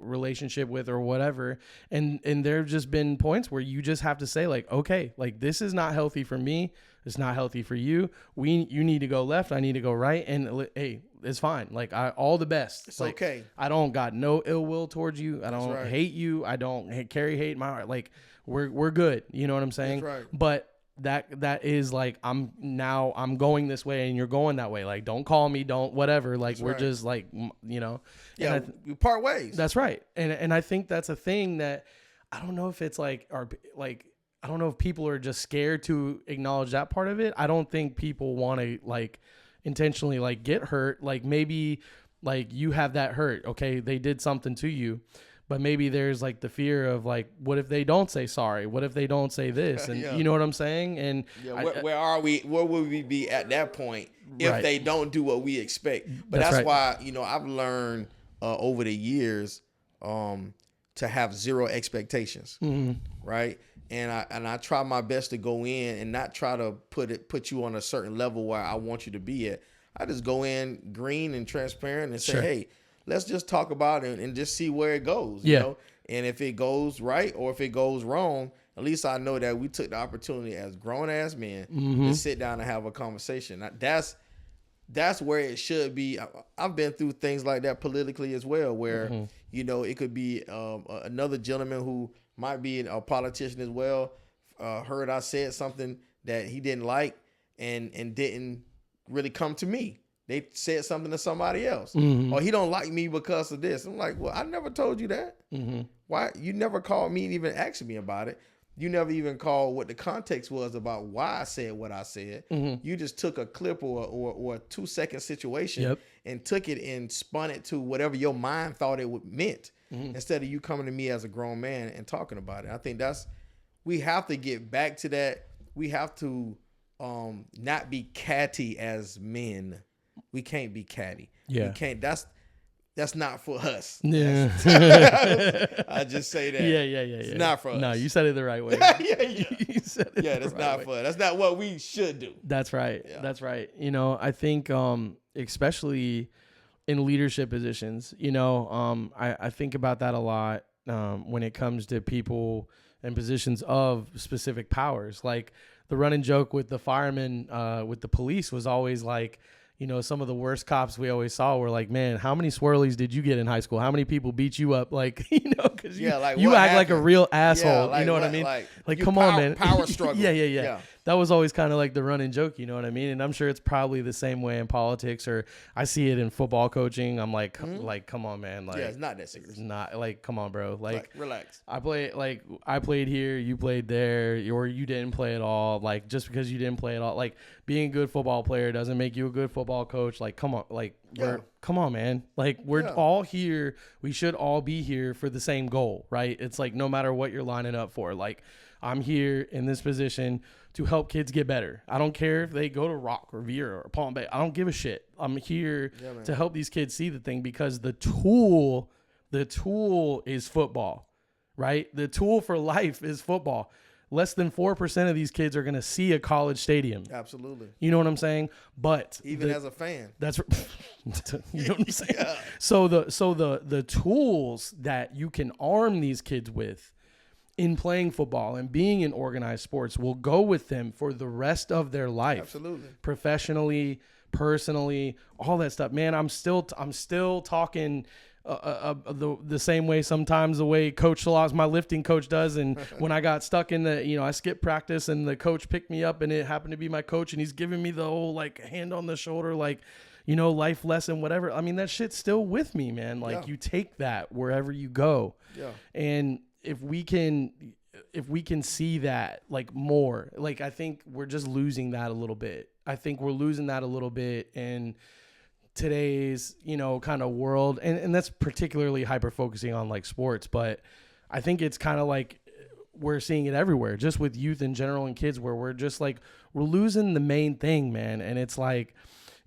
A: relationship with or whatever. And there have just been points where you just have to say like, okay, like this is not healthy for me. It's not healthy for you. You need to go left. I need to go right. And hey, it's fine. Like all the best.
B: It's
A: like,
B: okay.
A: I don't got no ill will towards you. I don't hate you. I don't carry hate in my heart. Like we're good. You know what I'm saying?
B: That's right.
A: But that is like, I'm going this way and you're going that way. Like, don't call me. Don't whatever. Like we're just like,
B: Yeah. We part ways.
A: That's right. And I think that's a thing that I don't know if it's like, I don't know if people are just scared to acknowledge that part of it. I don't think people want to like intentionally like get hurt. Like maybe like you have that hurt. Okay. They did something to you, but maybe there's like the fear of like, what if they don't say sorry? What if they don't say this? And you know what I'm saying? And
B: where are we? Where would we be at that point if they don't do what we expect? But that's why, I've learned over the years to have zero expectations. Mm-hmm. Right. And I try my best to go in and not try to put you on a certain level where I want you to be at. I just go in green and transparent and say, hey, let's just talk about it and just see where it goes. You know? And if it goes right or if it goes wrong, at least I know that we took the opportunity as grown ass men to sit down and have a conversation. That's where it should be. I've been through things like that politically as well, where it could be another gentleman who might be a politician as well, heard I said something that he didn't like and didn't really come to me. They said something to somebody else. Or he don't like me because of this. I'm like, well, I never told you that. Why? You never called me and even asked me about it. You never even called what the context was about why I said what I said. You just took a clip or a 2-second situation and took it and spun it to whatever your mind thought it meant. Instead of you coming to me as a grown man and talking about it. I think we have to get back to that. We have to not be catty as men. We can't be catty. Yeah. We can't. That's not for us. Yeah. I just say that.
A: Yeah.
B: It's not for us.
A: No, you said it the right way.
B: You said it that's not for us. That's not what we should do.
A: That's right. Yeah. That's right. I think especially in leadership positions, I think about that a lot when it comes to people in positions of specific powers. Like the running joke with the firemen, with the police was always like, some of the worst cops we always saw were like, man, how many swirlies did you get in high school? How many people beat you up? Like, because you act like a real asshole. Like, you know what I mean? Like come on, man.
B: Power struggle.
A: Yeah. That was always kind of like the running joke, you know what I mean? And I'm sure it's probably the same way in politics, or I see it in football coaching. I'm like, come on, man. Like,
B: it's not that serious.
A: It's not like, come on, bro. Like
B: relax.
A: I played here, you played there, or you didn't play at all. Like, just because you didn't play at all, like being a good football player doesn't make you a good football coach. Like, come on, come on, man. Like we're all here. We should all be here for the same goal, right? It's like, no matter what you're lining up for, like I'm here in this position to help kids get better. I don't care if they go to Rock or Vera or Palm Bay. I don't give a shit. I'm here to help these kids see the thing, because the tool is football, right? The tool for life is football. Less than 4% of these kids are going to see a college stadium.
B: Absolutely.
A: You know what I'm saying? But
B: even as a fan,
A: that's you know what I'm saying. So the tools that you can arm these kids with in playing football and being in organized sports will go with them for the rest of their life.
B: Absolutely.
A: Professionally, personally, all that stuff. Man, I'm still talking the same way sometimes the way Coach Salas, my lifting coach, does. And when I got stuck in I skipped practice and the coach picked me up and it happened to be my coach and he's giving me the whole like hand on the shoulder, like, life lesson, whatever. I mean, that shit's still with me, man. Like you take that wherever you go. Yeah. And if we can see that like more, like I think we're just losing that a little bit. I think we're losing that a little bit in today's, kind of world. And that's particularly hyper focusing on like sports, but I think it's kind of like we're seeing it everywhere, just with youth in general and kids, where we're just like, we're losing the main thing, man. And it's like,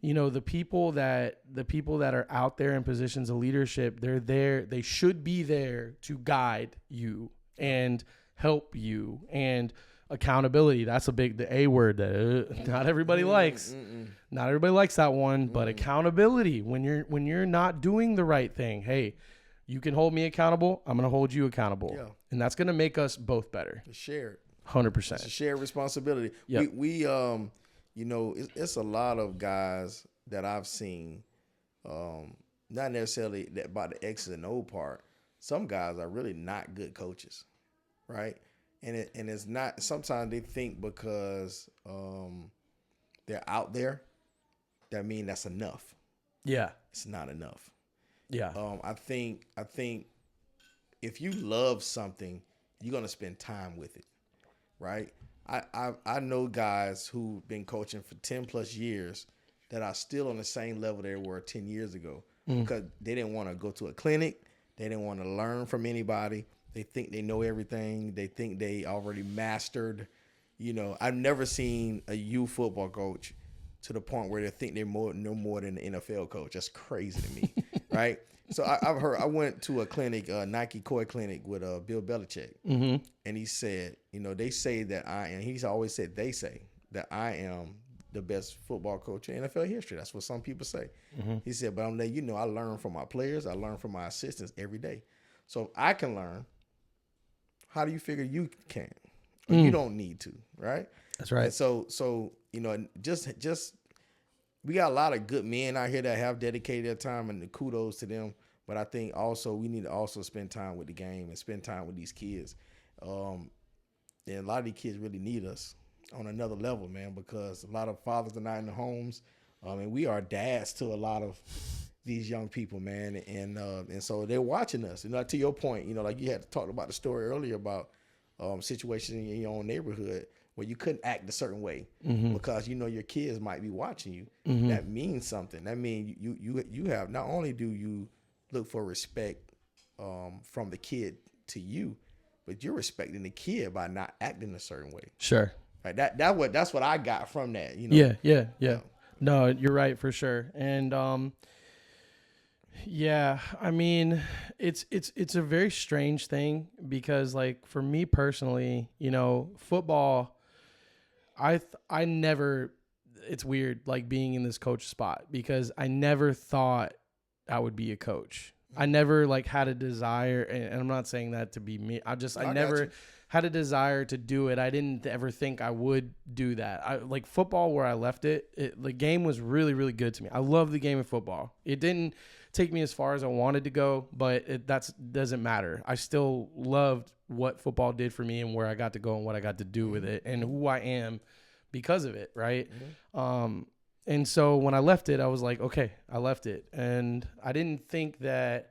A: the people that are out there in positions of leadership, they're there. They should be there to guide you and help you. And accountability, that's the A word that not everybody likes. Not everybody likes that one, but accountability, when you're not doing the right thing, hey, you can hold me accountable. I'm going to hold you accountable. Yeah. And that's going to make us both better.
B: It's shared.
A: 100%.
B: It's a shared responsibility. Yep. We it's a lot of guys that I've seen, not necessarily that by the X and O part. Some guys are really not good coaches, right? And it's not. Sometimes they think because they're out there, that mean that's enough. Yeah, it's not enough. Yeah. I think if you love something, you're gonna spend time with it, right? I know guys who've been coaching for 10 plus years that are still on the same level they were 10 years ago because they didn't want to go to a clinic. They didn't want to learn from anybody. They think they know everything. They think they already mastered. I've never seen a youth football coach to the point where they think they know more than the NFL coach. That's crazy to me, right? So I went to a clinic, Nike Koi clinic with Bill Belichick, and he said, they say that he's always said they say that I am the best football coach in NFL history. That's what some people say. He said, but I'm letting you know, I learn from my players, I learn from my assistants every day. So if I can learn, how do you figure you can? Or you don't need to, right? That's right. And so just we got a lot of good men out here that have dedicated their time, and the kudos to them. But I think also we need to also spend time with the game and spend time with these kids. And a lot of these kids really need us on another level, man, because a lot of fathers are not in the homes. And we are dads to a lot of these young people, man. And so they're watching us. To your point, like you had talked about the story earlier about situations in your own neighborhood where you couldn't act a certain way because your kids might be watching you. That means something. That means you have, not only do you look for respect from the kid to you, but you're respecting the kid by not acting a certain way. Sure. Right. That's what I got from that. Yeah.
A: No, you're right for sure. And yeah, I mean, it's a very strange thing because, like, for me personally, football, I never, it's weird, like, being in this coach spot because I never thought I would be a coach. I never, like, had a desire, and I'm not saying that to be me. I never had a desire to do it. I didn't ever think I would do that. Like, football, where I left it, the game was really, really good to me. I love the game of football. It didn't take me as far as I wanted to go, but that doesn't matter. I still loved what football did for me and where I got to go and what I got to do with it and who I am because of it, right? And so when I left it, I was like, okay, I left it. And I didn't think that,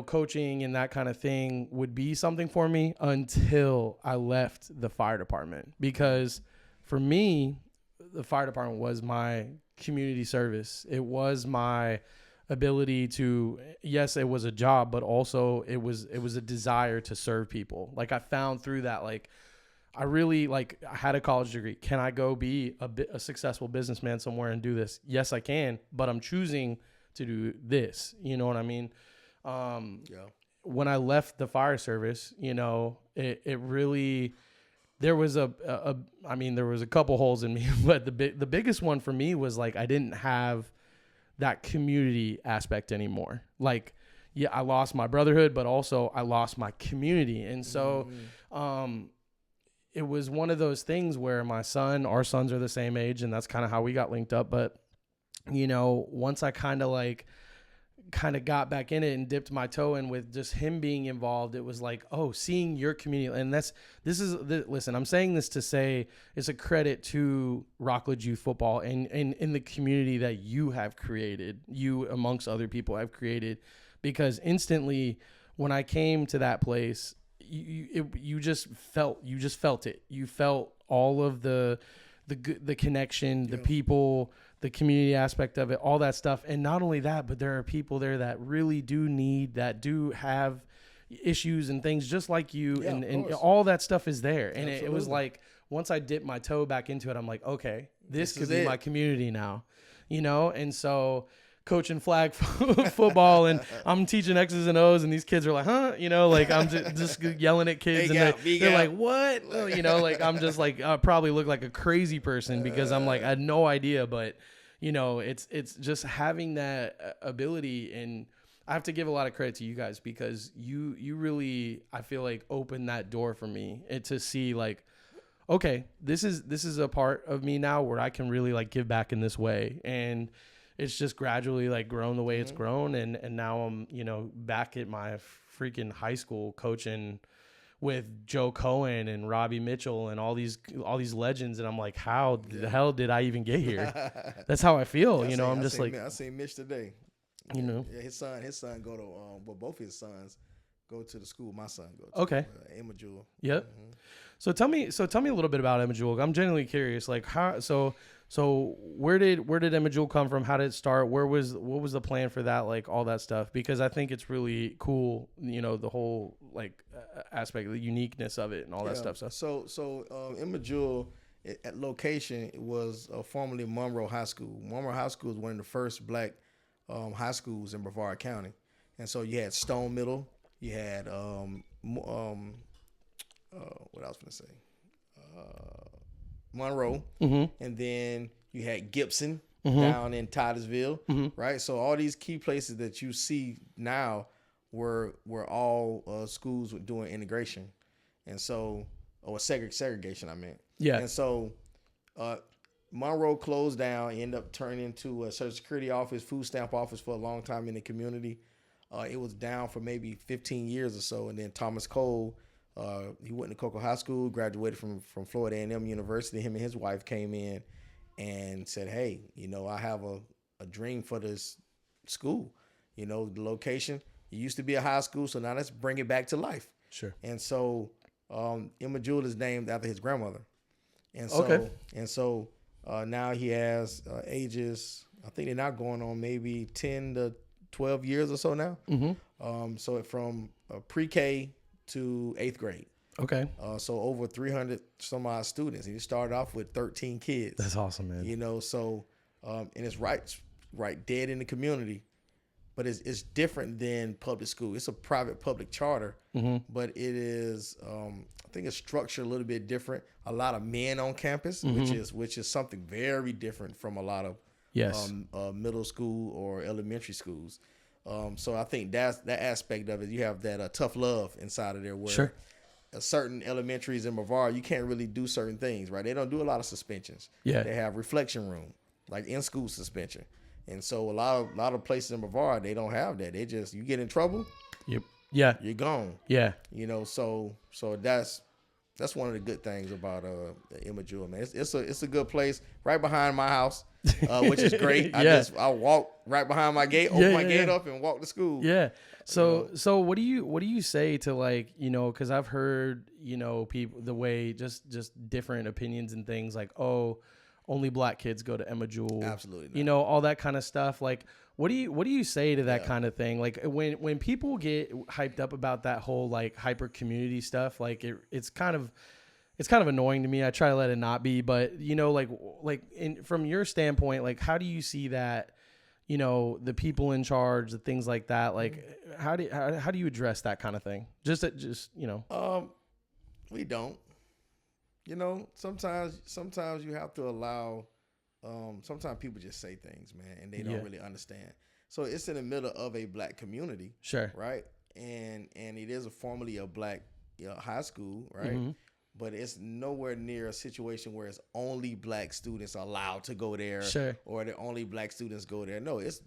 A: coaching and that kind of thing would be something for me until I left the fire department. Because for me, the fire department was my community service. It was my ability to, yes, it was a job, but also it was a desire to serve people. Like, I found through that, like, I really, like, I had a college degree. Can I go be a successful businessman somewhere and do this? Yes, I can, but I'm choosing to do this. You know what I mean? When I left the fire service, it really, there was there was a couple holes in me, but the biggest one for me was, like, I didn't have that community aspect anymore. Like, yeah, I lost my brotherhood, but also I lost my community. And so, it was one of those things where our sons are the same age, and that's kind of how we got linked up. But, once I kind of kind of got back in it and dipped my toe in with just him being involved, it was like, oh, seeing your community. And listen, I'm saying this to say it's a credit to Rockledge Youth Football and in the community that you have created, you amongst other people have created, because instantly when I came to that place, you just felt it. You felt all of the connection, the people, the community aspect of it, all that stuff. And not only that, but there are people there that really do have issues and things just like you, and all that stuff is there. And it was like, once I dipped my toe back into it, I'm like, okay, this could be my community now, And so coaching flag football, and I'm teaching X's and O's, and these kids are like, huh? Like I'm just yelling at kids, and they're like, what? Like I'm just like, I probably look like a crazy person because I'm like, I had no idea, but it's just having that ability. And I have to give a lot of credit to you guys, because you really, I feel like, opened that door for me to see like, okay, this is a part of me now where I can really like give back in this way. And it's just gradually like grown the way it's grown. And now I'm, back at my freaking high school coaching with Joe Cohen and Robbie Mitchell and all these legends. And I'm like, how the hell did I even get here? That's how I feel. I
B: seen Mitch today. Yeah, his son go to, both his sons go to the school my son goes to.
A: Okay.
B: Emma Jewel.
A: Yep. Mm-hmm. So tell me a little bit about Emma Jewel. I'm genuinely curious. Like so where did Emma Jewel come from? How did it start? What was the plan for that? Like all that stuff, because I think it's really cool. The whole like aspect, the uniqueness of it, and all that stuff.
B: So Emma Jewel at location was formerly Monroe High School. Monroe High School is one of the first black high schools in Brevard County, and so you had Stone Middle, you had what I was gonna say. Monroe, and then you had Gibson down in Titusville, right? So all these key places that you see now were all schools doing integration, and so segregation. I meant, and so Monroe closed down, ended up turning into a Social Security office, food stamp office for a long time in the community. It was down for maybe 15 years or so, and then Thomas Cole. He went to Cocoa High School, graduated from Florida A&M University. Him and his wife came in and said, hey, I have a dream for this school. The location, it used to be a high school, so now let's bring it back to life.
A: Sure.
B: And so Emma Jewel is named after his grandmother. And so now he has ages, I think they're now going on maybe 10 to 12 years or so now. So from pre-K to 8th grade.
A: Okay.
B: So over 300 some odd students. He started off with 13 kids.
A: That's awesome, man.
B: So and it's right dead in the community, but it's different than public school. It's a private public charter, but it is I think it's structured a little bit different. A lot of men on campus, which is something very different from a lot of middle school or elementary schools. So I think that aspect of it, you have that tough love inside of there where certain elementaries in Brevard, you can't really do certain things, right? They don't do a lot of suspensions. Yeah. They have reflection room, like in-school suspension. And so a lot of places in Brevard, they don't have that. They just, you get in trouble, you're gone. Yeah. So that's one of the good things about Emma Jewel, man. It's a good place right behind my house, which is great. I walk right behind my gate, open my gate up, and walk to school. Yeah. So what do you say to, like, because I've heard people the way just different opinions and things like, oh, only black kids go to Emma Jewel. Absolutely not. All that kind of stuff. Like, what do you say to that kind of thing? Like when people get hyped up about that whole like hyper community stuff, like it's kind of annoying to me. I try to let it not be, but from your standpoint, like how do you see that? The people in charge, the things like that. Like how do you address that kind of thing? We don't. Sometimes you have to allow. Sometimes people just say things, man, and they don't really understand. So it's in the middle of a black community, sure, right? And it is formerly a black high school, right? Mm-hmm. But it's nowhere near a situation where it's only black students allowed to go there, sure, or the only black students go there. No, it's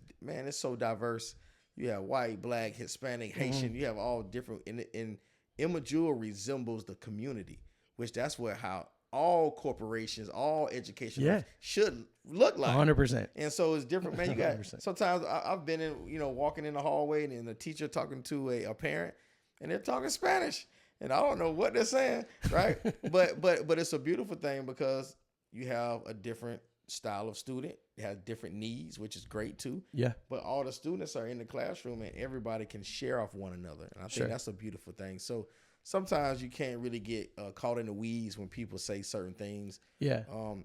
B: so diverse. you have white, black, Hispanic, Haitian. You have all different. And Emma resembles the community, which that's how all corporations, all education should look like.
A: 100%.
B: And so it's different, man. You got
A: 100%.
B: sometimes I've been in, walking in the hallway and the teacher talking to a parent, and they're talking Spanish, and I don't know what they're saying, right? but it's a beautiful thing because you have a different style of student. It has different needs, which is great too.
A: Yeah.
B: But all the students are in the classroom and everybody can share off one another. And I think that's a beautiful thing. So sometimes you can't really get caught in the weeds when people say certain things. Yeah.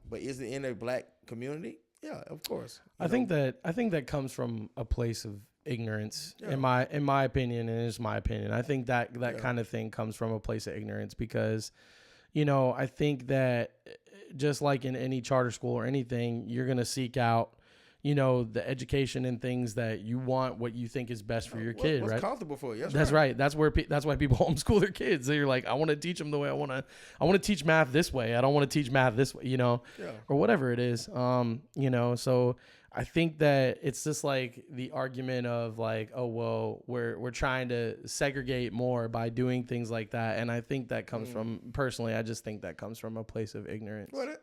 B: But is it in a black community? Yeah, of course.
A: I think that comes from a place of ignorance, in my opinion, and it's my opinion. I think that kind of thing comes from a place of ignorance because, I think that just like in any charter school or anything, you're going to seek out, the education and things that you want, what you think is best for your kid,
B: what's
A: right?
B: comfortable for you.
A: That's right. That's why people homeschool their kids. They're like, I want to teach them the way I want to teach math this way. I don't want to teach math this way, or whatever it is. So I think that it's just like the argument of like, oh, well, we're trying to segregate more by doing things like that. And I think that comes from, personally, I just think that comes from a place of ignorance.
B: Well,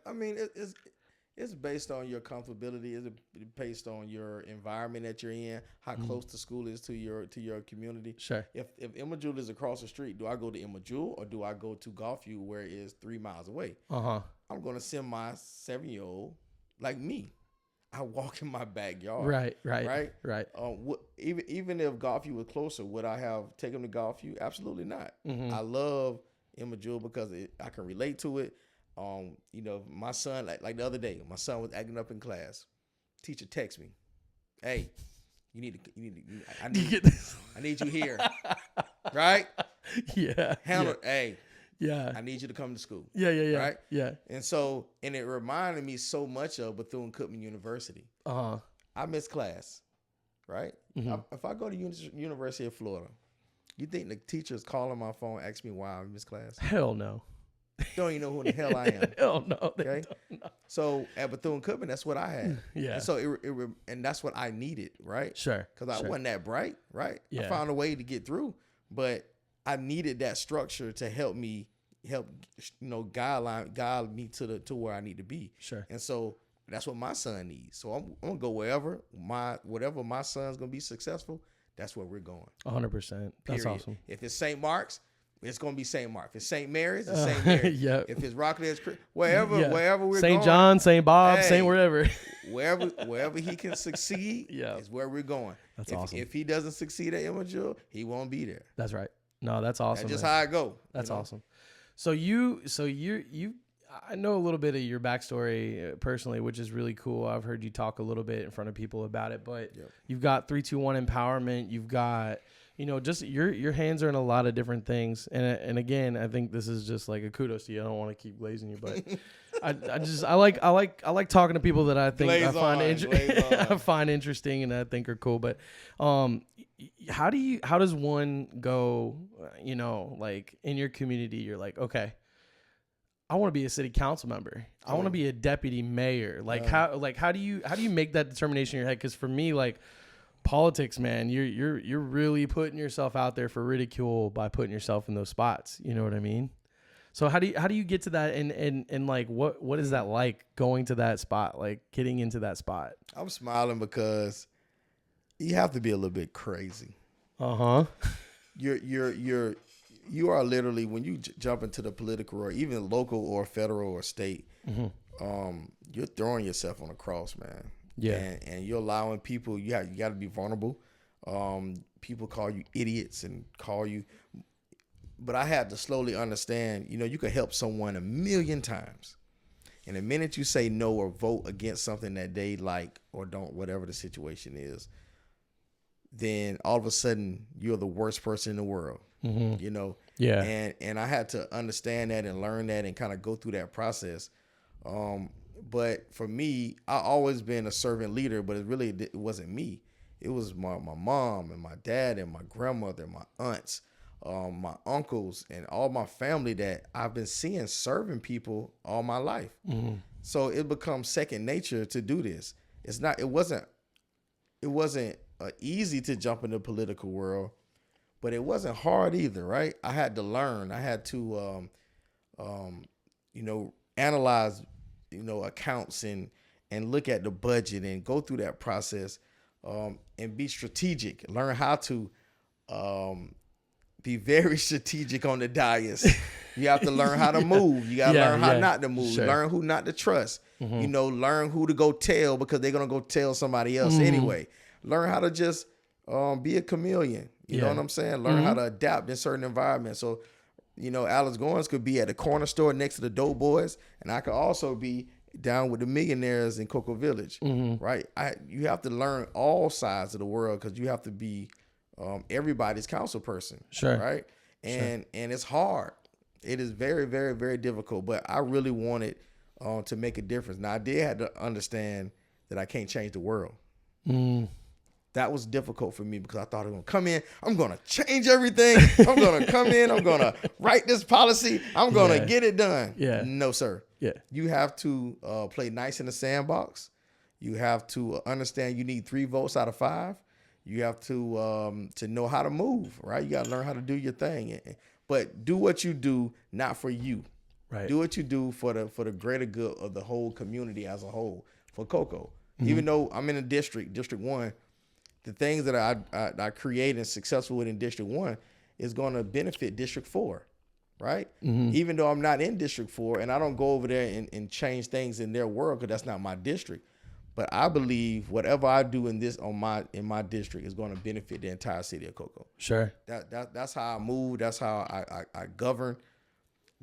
B: it's based on your comfortability. It's based on your environment that you're in, how close the school is to your community.
A: Sure.
B: If Emma Jewel is across the street, do I go to Emma Jewel or do I go to Golfview where it is 3 miles away? I'm going to send my 7-year-old like me. I walk in my backyard. Right. Even if Golfview was closer, would I have taken him to Golfview? Absolutely not. I love Emma Jewel because I can relate to it. My son, like the other day, my son was acting up in class. Teacher texts me, "Hey, I need you here, right?
A: Yeah.
B: Handle. Hey,
A: yeah.
B: I need you to come to school.
A: Yeah.
B: Right.
A: Yeah.
B: And it reminded me so much of Bethune-Cookman University. I missed class, right? If I go to University of Florida, you think the teacher's calling my phone, asking me why I missed class?
A: Hell no.
B: Don't even know who the hell I am.
A: Hell no.
B: Okay. So at Bethune-Cookman, that's what I had.
A: Yeah.
B: And so and that's what I needed, right?
A: Sure.
B: Because I wasn't that bright, right?
A: Yeah.
B: I found a way to get through, but I needed that structure to help guide me to where I need to be.
A: Sure.
B: And so that's what my son needs. So I'm gonna go whatever my son's gonna be successful. That's where we're going.
A: 100%. That's awesome.
B: If it's St. Mark's, it's going to be St. Mark. If it's St. Mary's, it's St. Mary's.
A: Yep.
B: If it's Rockledge, wherever we're going.
A: St. John, St. Bob, St. wherever.
B: wherever he can succeed is where we're going.
A: That's awesome.
B: If he doesn't succeed at Emma Jewel, he won't be there.
A: That's right. No, that's awesome.
B: That's just how I go.
A: That's awesome. So you I know a little bit of your backstory personally, which is really cool. I've heard you talk a little bit in front of people about it, but you've got 3-2-1 empowerment. You've got, just your hands are in a lot of different things. And again, I think this is just like a kudos to you. I don't want to keep glazing you, but I like talking to people that I think I find interesting and I think are cool. But how does one go, like in your community, you're like, okay, I want to be a city council member. I want to be a deputy mayor. How do you make that determination in your head? Because for me, like politics, man, you're really putting yourself out there for ridicule by putting yourself in those spots. You know what I mean? So how do you get to that? And like what is that like going to that spot? Like getting into that spot?
B: I'm smiling because you have to be a little bit crazy. You are literally, when you jump into the political or even local or federal or state, you're throwing yourself on the cross, man.
A: Yeah.
B: And you're allowing people, you got to be vulnerable. People call you idiots and call you, but I had to slowly understand, you can help someone 1,000,000 times. And the minute you say no or vote against something that they like or don't, whatever the situation is, then all of a sudden you're the worst person in the world.
A: Yeah.
B: And I had to understand that and learn that and kind of go through that process. But for me, I always been a servant leader, but it wasn't me. It was my mom and my dad and my grandmother, my aunts, my uncles, and all my family that I've been seeing serving people all my life. So it becomes second nature to do this. It wasn't easy to jump in the political world, but it wasn't hard either, right? I had to learn. I had to, analyze, accounts and look at the budget and go through that process, and be strategic. Learn how to be very strategic on the dais. You have to learn how to move. You got to learn how not to move. Sure. Learn who not to trust. Learn who to go tell, because they're going to go tell somebody else anyway. Learn how to just be a chameleon. You know what I'm saying? Learn how to adapt in certain environments. So, Alex Goins could be at the corner store next to the Dope Boys, and I could also be down with the millionaires in Cocoa Village, right? You have to learn all sides of the world, because you have to be everybody's council person, right? And it's hard. It is very, very, very difficult, but I really wanted to make a difference. Now, I did have to understand that I can't change the world. That was difficult for me, because I thought I was going to come in, I'm going to change everything. I'm going to come in, I'm going to write this policy, I'm going to get it done. No, sir. You have to play nice in the sandbox. You have to understand you need 3 votes out of 5. You have to know how to move, right? You got to learn how to do your thing. But do what you do, not for you. Right. Do what you do for the greater good of the whole community as a whole, for Cocoa. Even though I'm in a District 1, the things that I create and successful with in District 1 is going to benefit District 4, right? Even though I'm not in District 4, and I don't go over there and change things in their world, because that's not my district. But I believe whatever I do in my district is going to benefit the entire city of Cocoa. Sure. That's how I move. That's how I govern.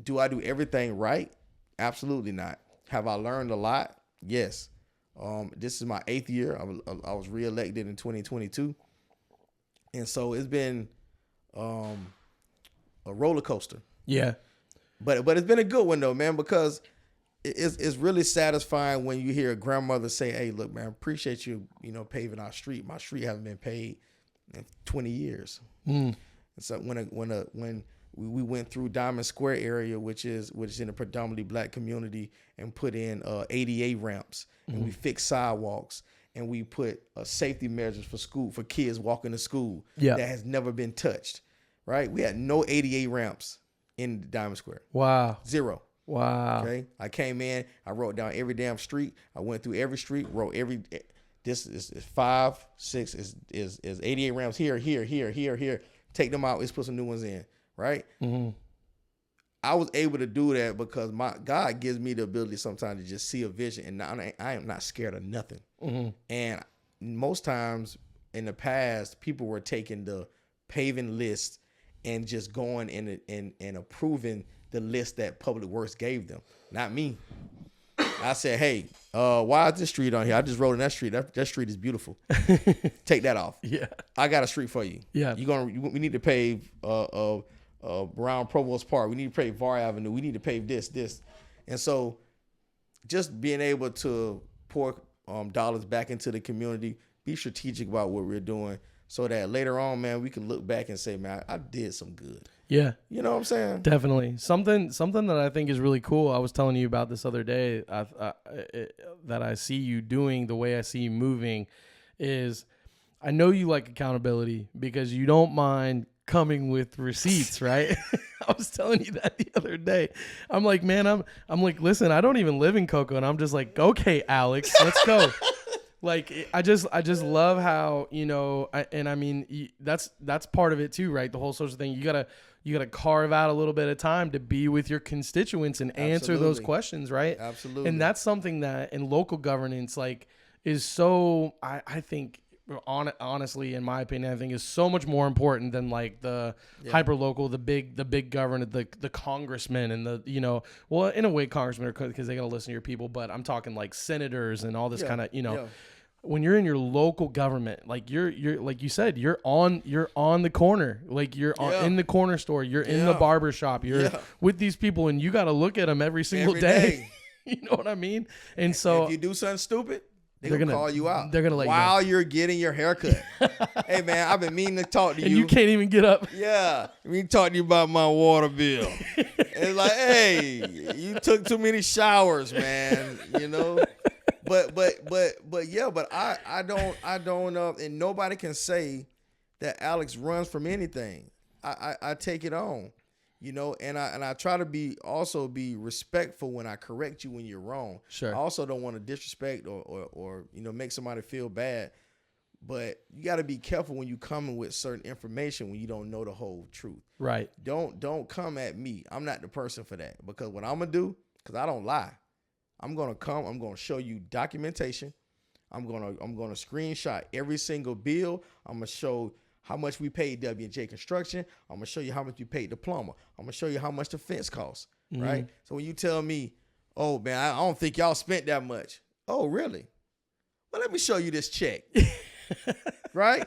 B: Do I do everything right? Absolutely not. Have I learned a lot? Yes. This is my 8th year. I was reelected in 2022, and so it's been a roller coaster. Yeah. But it's been a good one though, man, because it's really satisfying when you hear a grandmother say, "Hey, look, man, appreciate you, paving our street. My street hasn't been paved in 20 years." And so when we went through Diamond Square area, which is in a predominantly Black community, and put in ADA ramps, and we fixed sidewalks, and we put safety measures for kids walking to school that has never been touched. Right? We had no ADA ramps in Diamond Square. Wow. 0. Wow. Okay. I came in, I wrote down every damn street. I went through every street, wrote this is 5, 6 is 88 ramps here. Take them out, let's put some new ones in. Right. I was able to do that because my God gives me the ability sometimes to just see a vision, and I am not scared of nothing. And most times in the past, people were taking the paving list and just going and approving the list that Public Works gave them. Not me. I said, hey, why is this street on here? I just rode in that street. That street is beautiful. Take that off. Yeah. I got a street for you. Yeah. We need to pave around Provost Park. We need to pave VAR Avenue. We need to pave this. And so just being able to pour dollars back into the community, be strategic about what we're doing, so that later on, man, we can look back and say, man, I did some good. Yeah. You know what I'm saying? Definitely. Something that I think is really cool. I was telling you about this other day, that I see you doing, the way I see you moving, is I know you like accountability because you don't mind coming with receipts, right? I was telling you that the other day. I'm like, man, I'm like, listen, I don't even live in Cocoa, and I'm just like, okay, Alex, let's go. Like, I just love how, and I mean, that's part of it too, right? The whole social thing. You gotta carve out a little bit of time to be with your constituents and answer those questions, right? Absolutely. And that's something that in local governance, like, is so, I think, honestly, in my opinion, I think is so much more important than like the hyper local, the big government, the congressmen and the, well, in a way congressmen are because they got to listen to your people, but I'm talking like senators and all this kind of, when you're in your local government, like you're like you said, you're on the corner, like you're in the corner store, you're in the barber shop, you're with these people, and you got to look at them every single day. You know what I mean? And so if you do something stupid, they're gonna call you out. They're gonna while you're getting your haircut. Hey man, I've been meaning to talk to you.
A: And you can't even get up.
B: Yeah, we talk to you about my water bill. It's like, hey, you took too many showers, man. I don't and nobody can say that Alex runs from anything. I take it on, and I try to be respectful when I correct you when you're wrong.
A: Sure.
B: I also don't want to disrespect or make somebody feel bad, but you got to be careful when you come in with certain information when you don't know the whole truth.
A: Right.
B: Don't come at me. I'm not the person for that, because what I'm gonna do, because I don't lie, I'm gonna show you documentation. I'm gonna screenshot every single bill. I'm gonna show how much we paid W&J Construction. I'm gonna show you how much we paid the plumber. I'm gonna show you how much the fence costs. Mm-hmm. Right. So when you tell me, oh man, I don't think y'all spent that much. Oh really? Well, let me show you this check. Right.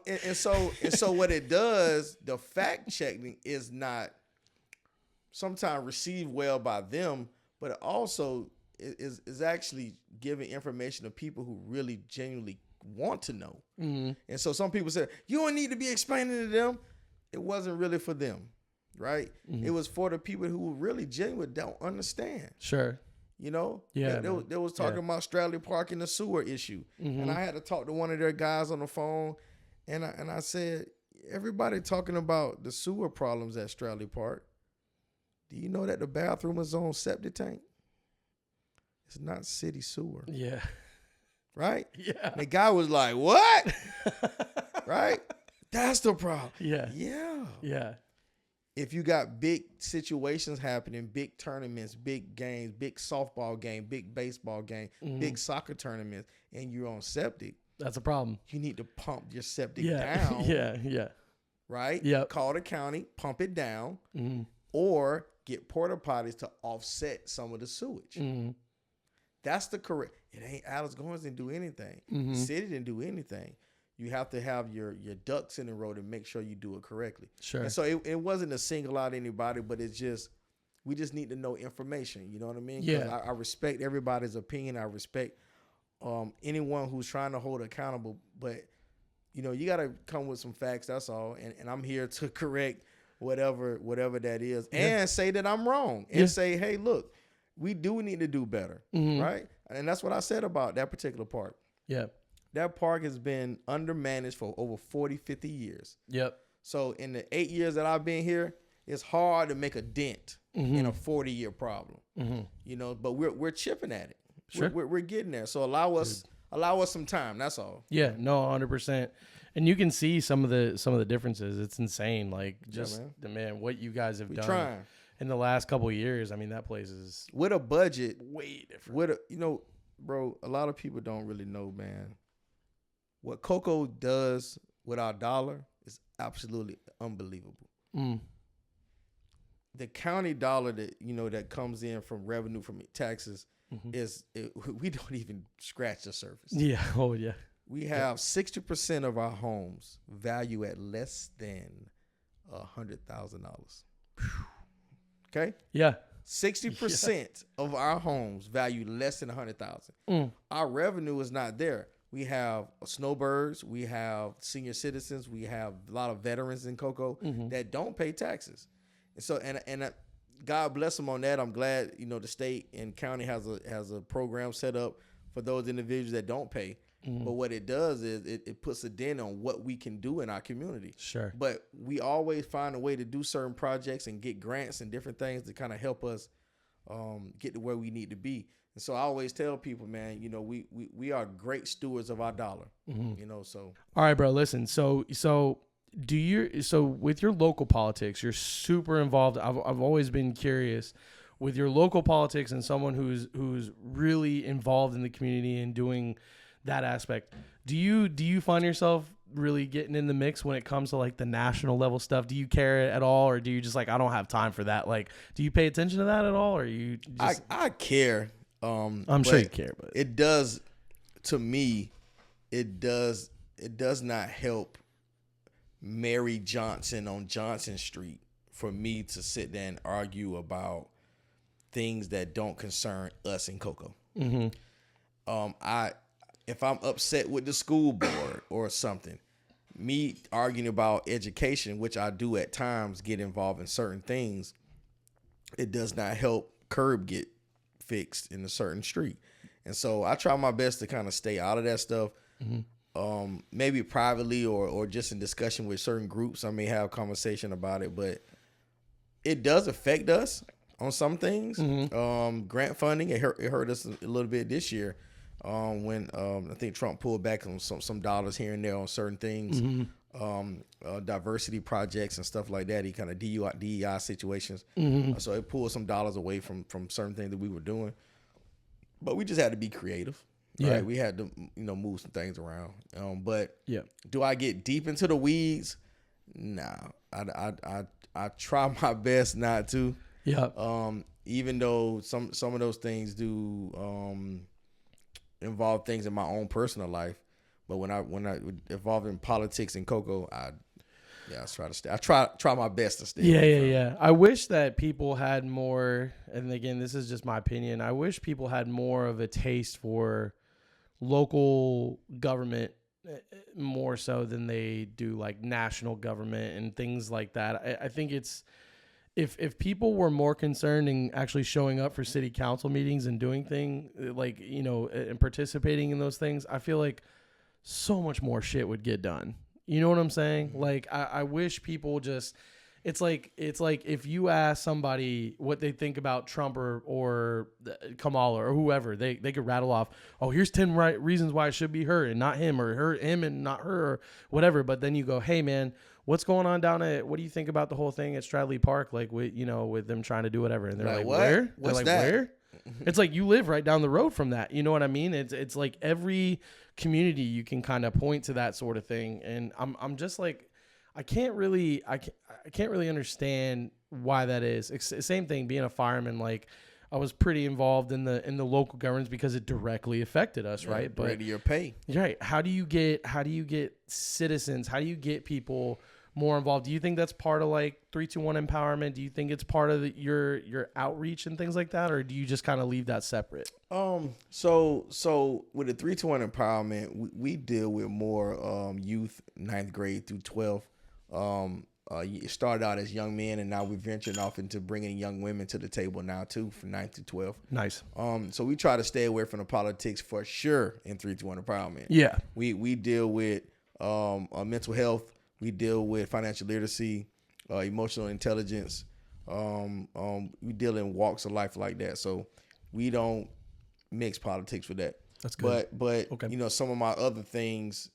B: And so what it does, the fact checking is not sometimes received well by them, but it also is actually giving information to people who really genuinely want to know. Mm-hmm. And so some people say, you don't need to be explaining to them. It wasn't really for them, right? Mm-hmm. It was for the people who really genuinely don't understand.
A: Sure.
B: Yeah. They was talking about Stradley Park and the sewer issue. Mm-hmm. And I had to talk to one of their guys on the phone, and I said, everybody talking about the sewer problems at Stradley Park. Do you know that the bathroom is on septic tank? It's not city sewer.
A: Yeah.
B: Right?
A: Yeah.
B: And the guy was like, what? Right? That's the problem.
A: Yeah.
B: Yeah.
A: Yeah.
B: If you got big situations happening, big tournaments, big games, big softball game, big baseball game, mm-hmm. big soccer tournaments, and you're on septic,
A: that's a problem.
B: You need to pump your septic down.
A: Yeah.
B: Right?
A: Yeah.
B: Call the county, pump it down, mm-hmm. or get porta potties to offset some of the sewage. Mm-hmm. That's the correct. It ain't Alex Goins didn't do anything. Mm-hmm. The city didn't do anything. You have to have your ducks in the road and make sure you do it correctly. Sure. And so it wasn't to single out anybody, but it's just, we just need to know information. You know what I mean?
A: Yeah.
B: I respect everybody's opinion. I respect anyone who's trying to hold accountable. But, you got to come with some facts. That's all. And I'm here to correct whatever that is, and say that I'm wrong, and say, hey, look, we do need to do better. Mm-hmm. Right? And that's what I said about that particular park.
A: Yeah.
B: That park has been undermanaged for over 40, 50 years.
A: Yep.
B: So in the 8 years that I've been here, it's hard to make a dent mm-hmm. in a 40-year problem. Mm-hmm. But we're chipping at it. Sure. We're getting there. So allow us some time. That's all.
A: Yeah, no, 100%. And you can see some of the differences. It's insane. Like just man, what you guys have done
B: trying.
A: In the last couple of years. I mean, that place is
B: with a budget
A: way different.
B: Bro, a lot of people don't really know, man. What Coco does with our dollar is absolutely unbelievable. Mm. The county dollar that comes in from revenue from taxes mm-hmm. We don't even scratch the surface.
A: Yeah. Oh yeah.
B: We have 60% of our homes value at less than $100,000. Okay.
A: Yeah.
B: 60% of our homes value less than $100,000. Mm. Our revenue is not there. We have snowbirds, we have senior citizens, we have a lot of veterans in Cocoa mm-hmm. that don't pay taxes. And so, and God bless them on that. I'm glad, the state and county has a program set up for those individuals that don't pay. Mm-hmm. But what it does is it puts a dent on what we can do in our community.
A: Sure.
B: But we always find a way to do certain projects and get grants and different things to kind of help us get to where we need to be. And so I always tell people, man, we are great stewards of our dollar. Mm-hmm. So. All
A: right, bro. Listen. So with your local politics, you're super involved. I've always been curious with your local politics and someone who's really involved in the community and doing that aspect. Do you find yourself really getting in the mix when it comes to like the national level stuff? Do you care at all, or do you just like, I don't have time for that? Like, do you pay attention to that at all, or you just...
B: I care.
A: I'm sure you care, but
B: it does, to me, it does not help Mary Johnson on Johnson Street for me to sit there and argue about things that don't concern us in Cocoa. Mm-hmm. If I'm upset with the school board or something, me arguing about education, which I do at times get involved in certain things, it does not help curb get fixed in a certain street. And so I try my best to kind of stay out of that stuff. Maybe privately or just in discussion with certain groups. I may have a conversation about it, but it does affect us on some things. Grant funding, it hurt us a little bit this year when I think Trump pulled back on some dollars here and there on certain things. Diversity projects and stuff like that. He kind of DEI situations. So it pulled some dollars away from certain things that we were doing. But we just had to be creative.
A: Yeah.
B: Right? We had to, move some things around. But
A: yeah,
B: do I get deep into the weeds? No. I try my best not to.
A: Yeah.
B: Even though some of those things do involve things in my own personal life. But when I involved in politics and cocoa, I try to stay. I try my best to stay.
A: Yeah. I wish that people had more, and again, this is just my opinion. I wish people had more of a taste for local government more so than they do like national government and things like that. I think it's if people were more concerned in actually showing up for city council meetings and doing things like, and participating in those things, I feel like so much more shit would get done. You know what I'm saying? Like, I wish people just, it's like if you ask somebody what they think about Trump or Kamala or whoever, they could rattle off, oh, here's 10 right reasons why it should be her and not him, or him and not her, or whatever. But then you go, hey man, what's going on down at, what do you think about the whole thing at Stradley Park? Like with them trying to do whatever. And they're like
B: what?
A: Where?
B: What's
A: they're like,
B: that?
A: Where? It's like you live right down the road from that. You know what I mean? It's like every community you can kind of point to that sort of thing. And I'm just like, I can't really understand why that is. Same thing being a fireman. Like I was pretty involved in the local governments because it directly affected us, right?
B: But your pay.
A: Right. How do you get citizens? How do you get people more involved? Do you think that's part of like 3-2-1 empowerment? Do you think it's part of your outreach and things like that, or do you just kind of leave that separate?
B: So with the 3-2-1 empowerment, we deal with more youth 9th grade through 12th. It started out as young men, and now we're venturing off into bringing young women to the table now too, from 9th to 12th.
A: Nice.
B: So we try to stay away from the politics for sure in 3-2-1 empowerment.
A: Yeah.
B: We deal with mental health. We deal with financial literacy, emotional intelligence. We deal in walks of life like that. So we don't mix politics with that.
A: That's good.
B: But
A: okay.
B: Some of my other things,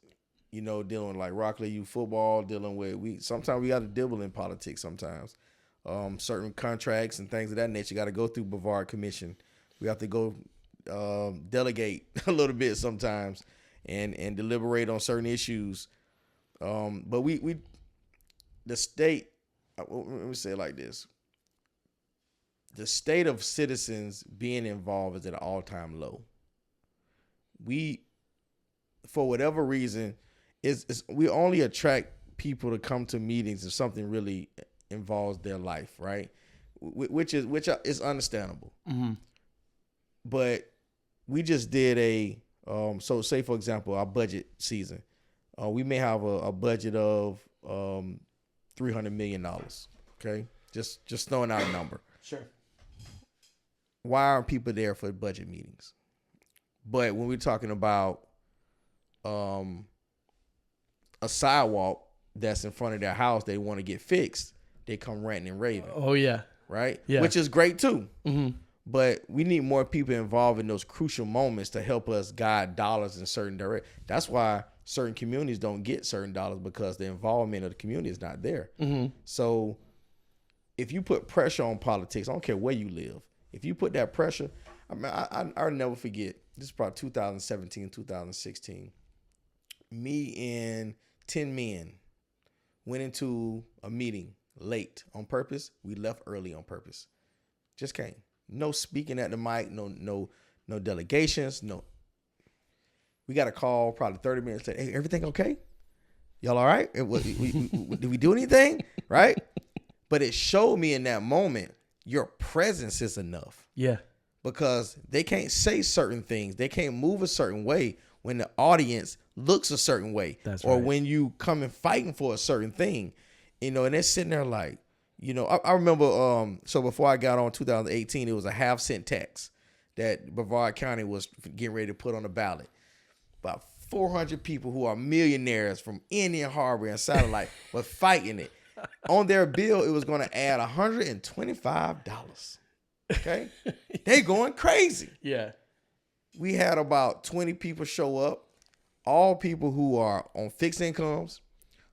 B: dealing with like Rockledge youth football, dealing with sometimes we got to dabble in politics sometimes. Certain contracts and things of that nature got to go through Brevard Commission. We have to go delegate a little bit sometimes and deliberate on certain issues. But we the state, let me say it like this. The state of citizens being involved is at an all-time low. We, for whatever reason, we only attract people to come to meetings if something really involves their life, right? Which is understandable.
A: Mm-hmm.
B: But we just did so say for example, our budget season. We may have a budget of $300 million. Okay, just throwing out a number.
A: Sure.
B: Why aren't people there for budget meetings? But when we're talking about a sidewalk that's in front of their house, they want to get fixed, they come ranting and raving.
A: Oh yeah.
B: Right.
A: Yeah.
B: Which is great too.
A: Mm-hmm.
B: But we need more people involved in those crucial moments to help us guide dollars in certain direction. That's why certain communities don't get certain dollars, because the involvement of the community is not there.
A: Mm-hmm.
B: So if you put pressure on politics, I don't care where you live, if you put that pressure, I mean, I'll never forget, this is probably 2017, 2016. Me and 10 men went into a meeting late on purpose. We left early on purpose. Just came. No speaking at the mic, no delegations, no. We got a call probably 30 minutes later. Hey, everything okay? Y'all all right? Did we do anything? Right? But it showed me in that moment, your presence is enough.
A: Yeah.
B: Because they can't say certain things. They can't move a certain way when the audience looks a certain way.
A: That's
B: or
A: right.
B: when you come and fighting for a certain thing. And they're sitting there like, I remember, so before I got on 2018, it was a 50 cent tax. that Brevard County was getting ready to put on the ballot. About 400 people who are millionaires from Indian Harbor and Satellite were fighting it. On their bill, it was going to add $125. Okay? They going crazy.
A: Yeah.
B: We had about 20 people show up, all people who are on fixed incomes,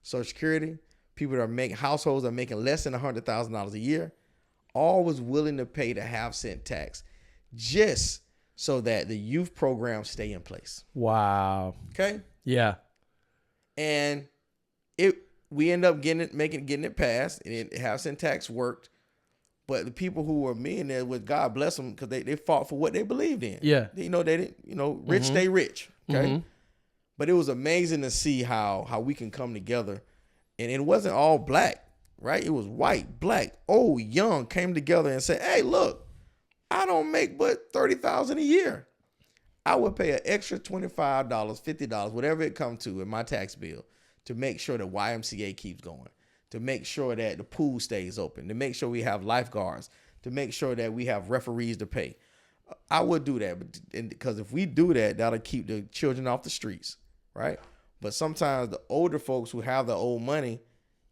B: Social Security, people that are making households that are making less than $100,000 a year, all was willing to pay the half-cent tax just so that the youth programs stay in place.
A: Wow.
B: Okay?
A: Yeah.
B: And we end up getting it passed, and half-cent tax worked. But the people who were millionaires, with God bless them, because they fought for what they believed in.
A: Yeah.
B: They didn't, rich stay rich. Okay.
A: Mm-hmm.
B: But it was amazing to see how we can come together. And it wasn't all black, right? It was white, black, old, young, came together and said, hey, look, I don't make but $30,000 a year. I would pay an extra $25, $50, whatever it comes to in my tax bill to make sure the YMCA keeps going, to make sure that the pool stays open, to make sure we have lifeguards, to make sure that we have referees to pay. I would do that, because if we do that, that'll keep the children off the streets, right? But sometimes the older folks who have the old money,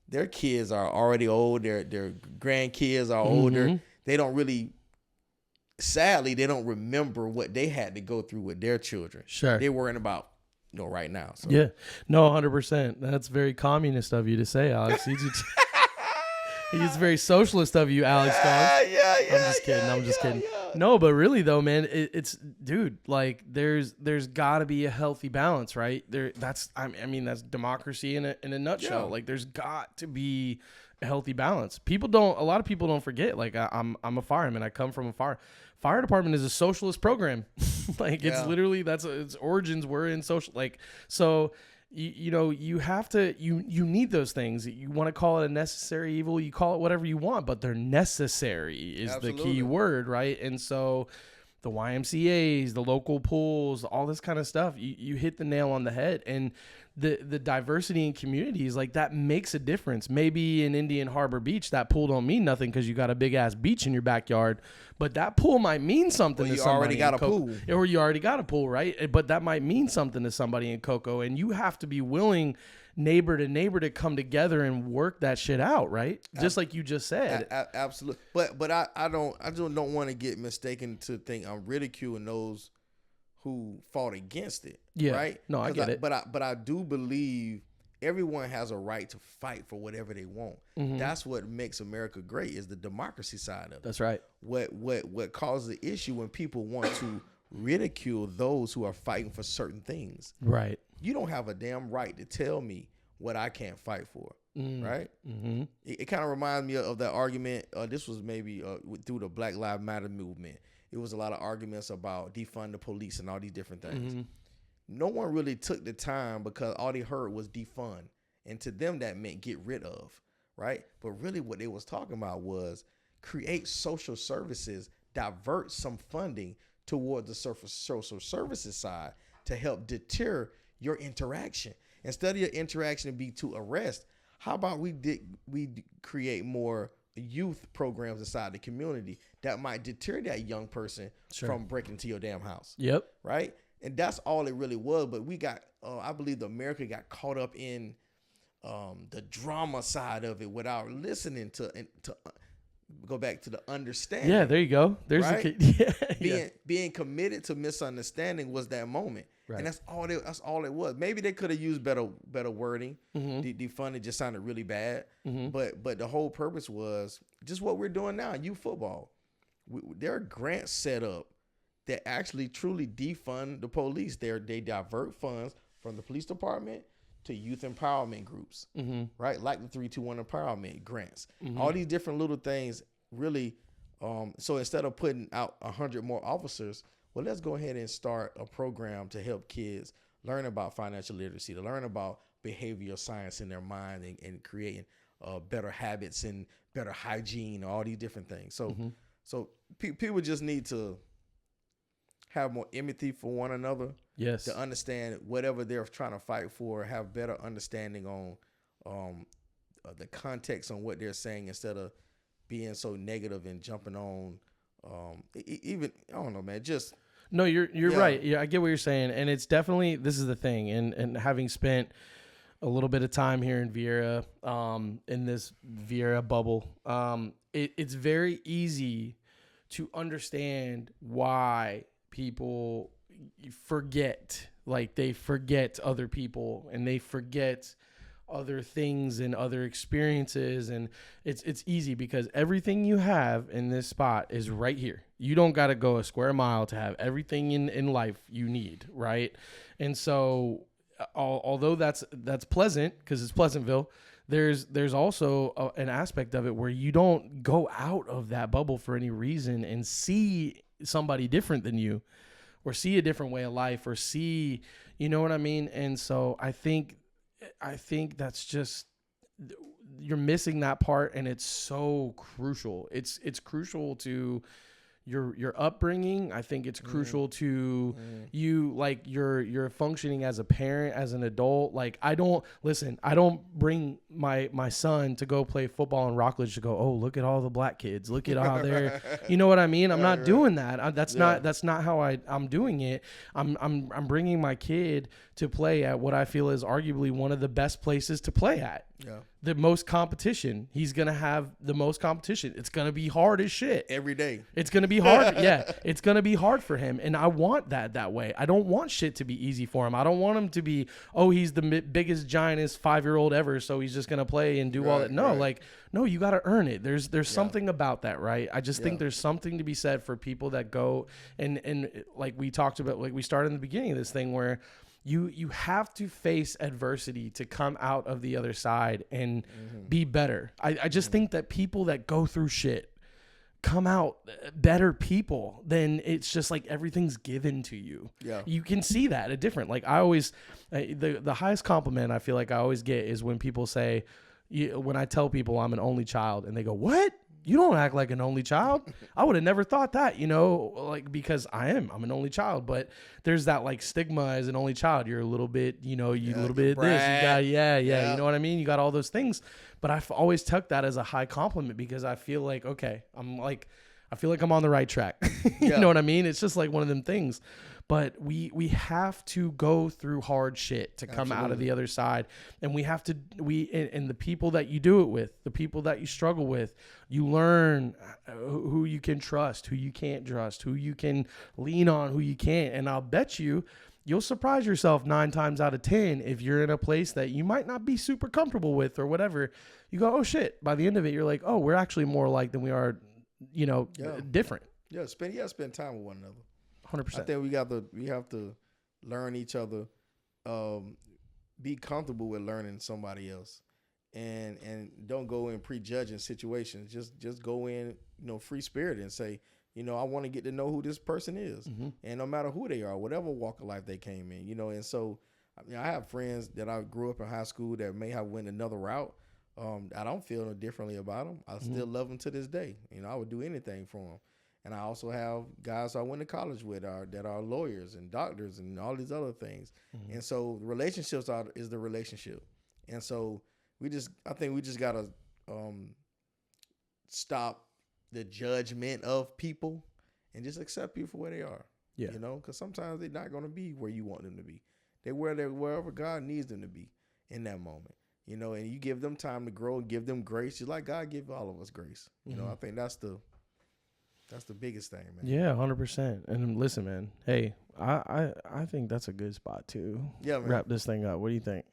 B: their kids are already old, their grandkids are older. They don't really, sadly, they don't remember what they had to go through with their children.
A: Sure.
B: They're worrying about, right now. So.
A: Yeah. No, 100%. That's very communist of you to say, Alex. He's very socialist of you, Alex.
B: Yeah.
A: I'm just kidding. No, but really though, man, it's dude, like there's got to be a healthy balance, right? That's democracy in a nutshell.
B: Yeah.
A: Like there's got to be a healthy balance. A lot of people don't forget. Like I'm a fireman. I come from a fire department is a socialist program. Like it's literally its origins were in social. Like so. You have to, you need those things. You want to call it a necessary evil, you call it whatever you want, but they're necessary is
B: Absolutely.
A: the key word, right? And so the YMCAs, the local pools, all this kind of stuff, you hit the nail on the head. And the diversity in communities, like that makes a difference. Maybe in Indian Harbor Beach, that pool don't mean nothing because you got a big ass beach in your backyard, but that pool might mean something to somebody.
B: Or you already got a pool,
A: right? But that might mean something to somebody in Cocoa, and you have to be willing, neighbor to neighbor, to come together and work that shit out, right? Just like you just said.
B: Absolutely. But I don't want to get mistaken to think I'm ridiculing those who fought against it.
A: Yeah.
B: Right?
A: No, I get it.
B: But I do believe everyone has a right to fight for whatever they want.
A: Mm-hmm.
B: That's what makes America great, is the democracy side of it.
A: That's right.
B: What causes the issue when people want to ridicule those who are fighting for certain things.
A: Right.
B: You don't have a damn right to tell me what I can't fight for. Right? Mm-hmm. It kind of reminds me of that argument. This was maybe through the Black Lives Matter movement. It was a lot of arguments about defund the police and all these different things. Mm-hmm. No one really took the time, because all they heard was defund. And to them, that meant get rid of, right? But really what they was talking about was create social services, divert some funding toward the social services side to help deter your interaction. Instead of your interaction to be to arrest, how about we create more youth programs inside the community that might deter that young person from breaking into your damn house.
A: Yep.
B: Right? And that's all it really was. But we got, I believe America got caught up in the drama side of it without listening to go back to the understanding.
A: Yeah, there you go. There's
B: right? Being committed to misunderstanding was that moment. Right. And that's all it was. Maybe they could have used better wording. Mm-hmm. Defunding just sounded really bad. Mm-hmm. But the whole purpose was just what we're doing now, youth football. There are grants set up that actually truly defund the police. They divert funds from the police department to youth empowerment groups, mm-hmm. right? Like the 321 empowerment grants. Mm-hmm. All these different little things really. So instead of putting out 100 more officers, well, let's go ahead and start a program to help kids learn about financial literacy, to learn about behavioral science in their mind, and creating better habits and better hygiene, all these different things. So, mm-hmm. so people just need to have more empathy for one another.
A: Yes.
B: To understand whatever they're trying to fight for, have better understanding on the context on what they're saying, instead of being so negative and jumping on Even I don't know, man. Just
A: No, you're right. Yeah, I get what you're saying, and it's definitely, this is the thing, and having spent a little bit of time here in Vieira, in this Vieira bubble, it's very easy to understand why people forget, like they forget other people and they forget other things and other experiences, and it's easy because everything you have in this spot is right here. You don't got to go a square mile to have everything in life you need, right? And so although that's pleasant because it's Pleasantville, there's also an aspect of it where you don't go out of that bubble for any reason and see somebody different than you, or see a different way of life, or see, you know what I mean? And so I think that's just, you're missing that part, and it's so crucial. It's crucial to your upbringing. I think it's crucial to you, like you're functioning as a parent, as an adult. Like I don't bring my son to go play football in Rockledge to go, oh, look at all the black kids, look at how they're, you know what I mean? I'm not doing that. That's not how I'm doing it. I'm bringing my kid to play at what I feel is arguably one of the best places to play at. Yeah. The most competition. He's going to have the most competition. It's going to be hard as shit.
B: Every day.
A: It's going to be hard. Yeah. It's going to be hard for him. And I want that way. I don't want shit to be easy for him. I don't want him to be, oh, he's the biggest, giantest 5-year-old ever, so he's just going to play and do all that. No, no, you got to earn it. There's something about that, right? I just think there's something to be said for people that go and like we talked about, like we started in the beginning of this thing where you have to face adversity to come out of the other side and be better. I just think that people that go through shit come out better people than it's just like everything's given to you. Yeah. You can see that a different, like I always, the highest compliment I feel like I always get is when people say, when I tell people I'm an only child and they go, what? You don't act like an only child. I would have never thought that, like, because I'm an only child, but there's that like stigma as an only child. You're a little bit, a little bit this, you got, you know what I mean? You got all those things, but I've always took that as a high compliment because I feel like, okay, I feel like I'm on the right track. You know what I mean? It's just like one of them things. But we have to go through hard shit to come out of the other side. And we have to, and the people that you do it with, the people that you struggle with, you learn who you can trust, who you can't trust, who you can lean on, who you can't. And I'll bet you'll surprise yourself 9 times out of 10 if you're in a place that you might not be super comfortable with or whatever. You go, oh shit. By the end of it, you're like, oh, we're actually more alike than we are, different.
B: Yeah, spend time with one another.
A: 100%.
B: I think we have to learn each other, be comfortable with learning somebody else, and don't go in prejudging situations. Just go in, free spirit and say, I want to get to know who this person is, and no matter who they are, whatever walk of life they came in, And so, I have friends that I grew up in high school that may have went another route. I don't feel no differently about them. I still love them to this day. I would do anything for them. And I also have guys I went to college with that are lawyers and doctors and all these other things. And so relationships is the relationship. And so I think we just got to stop the judgment of people and just accept people for where they are. Yeah. Because sometimes they're not going to be where you want them to be. They're wherever God needs them to be in that moment. And you give them time to grow and give them grace. Just like God give all of us grace. I think that's the biggest thing, man.
A: Yeah, 100%. And listen, man. Hey, I think that's a good spot to wrap this thing up. What do you think?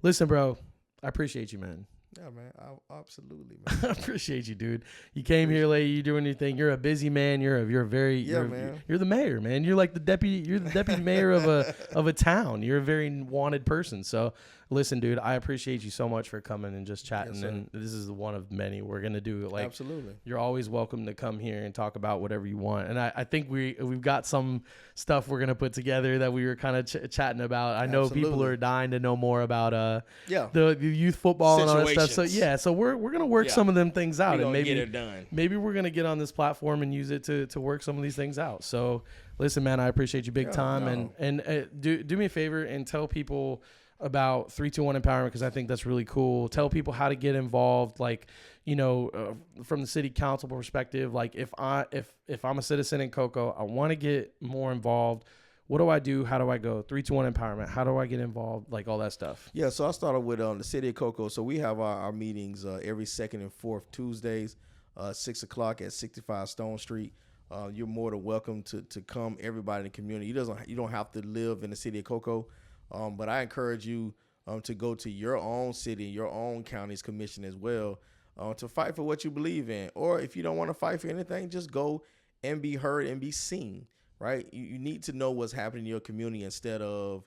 A: Listen, bro, I appreciate you, man.
B: Yeah, man. Absolutely, man.
A: I appreciate you, dude. You came here late. You doing your thing. You're a busy man. You're the mayor, man. You're like the deputy. You're the deputy mayor of a town. You're a very wanted person. So, listen, dude, I appreciate you so much for coming and just chatting. Yes, and this is one of many we're gonna do. Like, absolutely, you're always welcome to come here and talk about whatever you want. And I think we've got some stuff we're gonna put together that we were kind of chatting about. I know people are dying to know more about the youth football and all that stuff. So we're gonna work some of them things out, and maybe get it done. Maybe we're gonna get on this platform and use it to work some of these things out. So listen, man, I appreciate you big time, and do me a favor and tell people about 321 Empowerment, because I think that's really cool. Tell people how to get involved, like, you know, from the city council perspective. Like, if I'm a citizen in Cocoa, I want to get more involved. What do I do? How do I go? 321 Empowerment. How do I get involved? Like, all that stuff.
B: Yeah, so I started with the city of Cocoa. So we have our meetings every second and fourth Tuesdays, 6 o'clock at 65 Stone Street. You're more than welcome to come. Everybody in the community. You don't have to live in the city of Cocoa, but I encourage you to go to your own city, your own county's commission as well, to fight for what you believe in. Or if you don't want to fight for anything, just go and be heard and be seen. Right? You need to know what's happening in your community instead of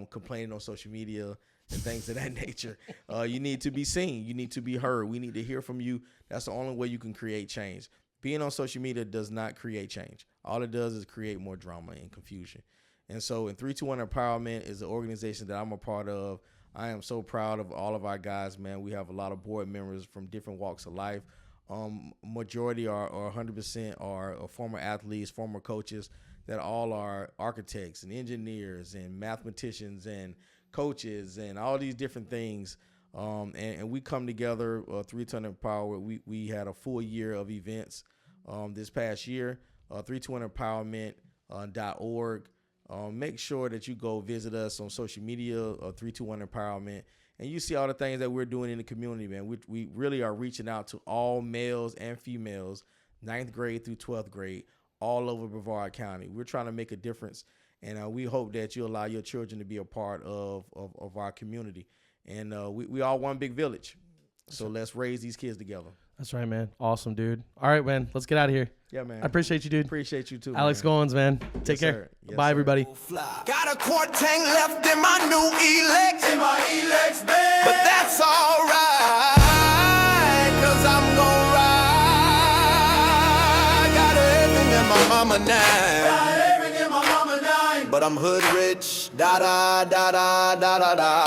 B: complaining on social media and things of that nature. You need to be seen. You need to be heard. We need to hear from you. That's the only way you can create change. Being on social media does not create change. All it does is create more drama and confusion. And so in 321 Empowerment is an organization that I'm a part of. I am so proud of all of our guys, man. We have a lot of board members from different walks of life. Majority are 100% are former athletes, former coaches that all are architects and engineers and mathematicians and coaches and all these different things. And we come together, 320 Empower. We had a full year of events this past year, 320empowerment.org. Make sure that you go visit us on social media, 321 Empowerment. And you see all the things that we're doing in the community, man. We really are reaching out to all males and females, 9th grade through 12th grade, all over Brevard County. We're trying to make a difference, and we hope that you allow your children to be a part of our community. And we all one big village, so let's raise these kids together.
A: That's right, man. Awesome, dude. All right, man. Let's get out of here.
B: Yeah, man.
A: I appreciate you, dude.
B: Appreciate you, too,
A: Alex Goins, man. Take care.
B: Yes,
A: Bye,
B: sir.
A: everybody.
C: Got a quart tank left in my new Elex. In my Elex bed. But that's alright, cause I'm gon' ride. Got everything in my mama name. Got everything in my mama name. But I'm hood rich. Da da da da da da da.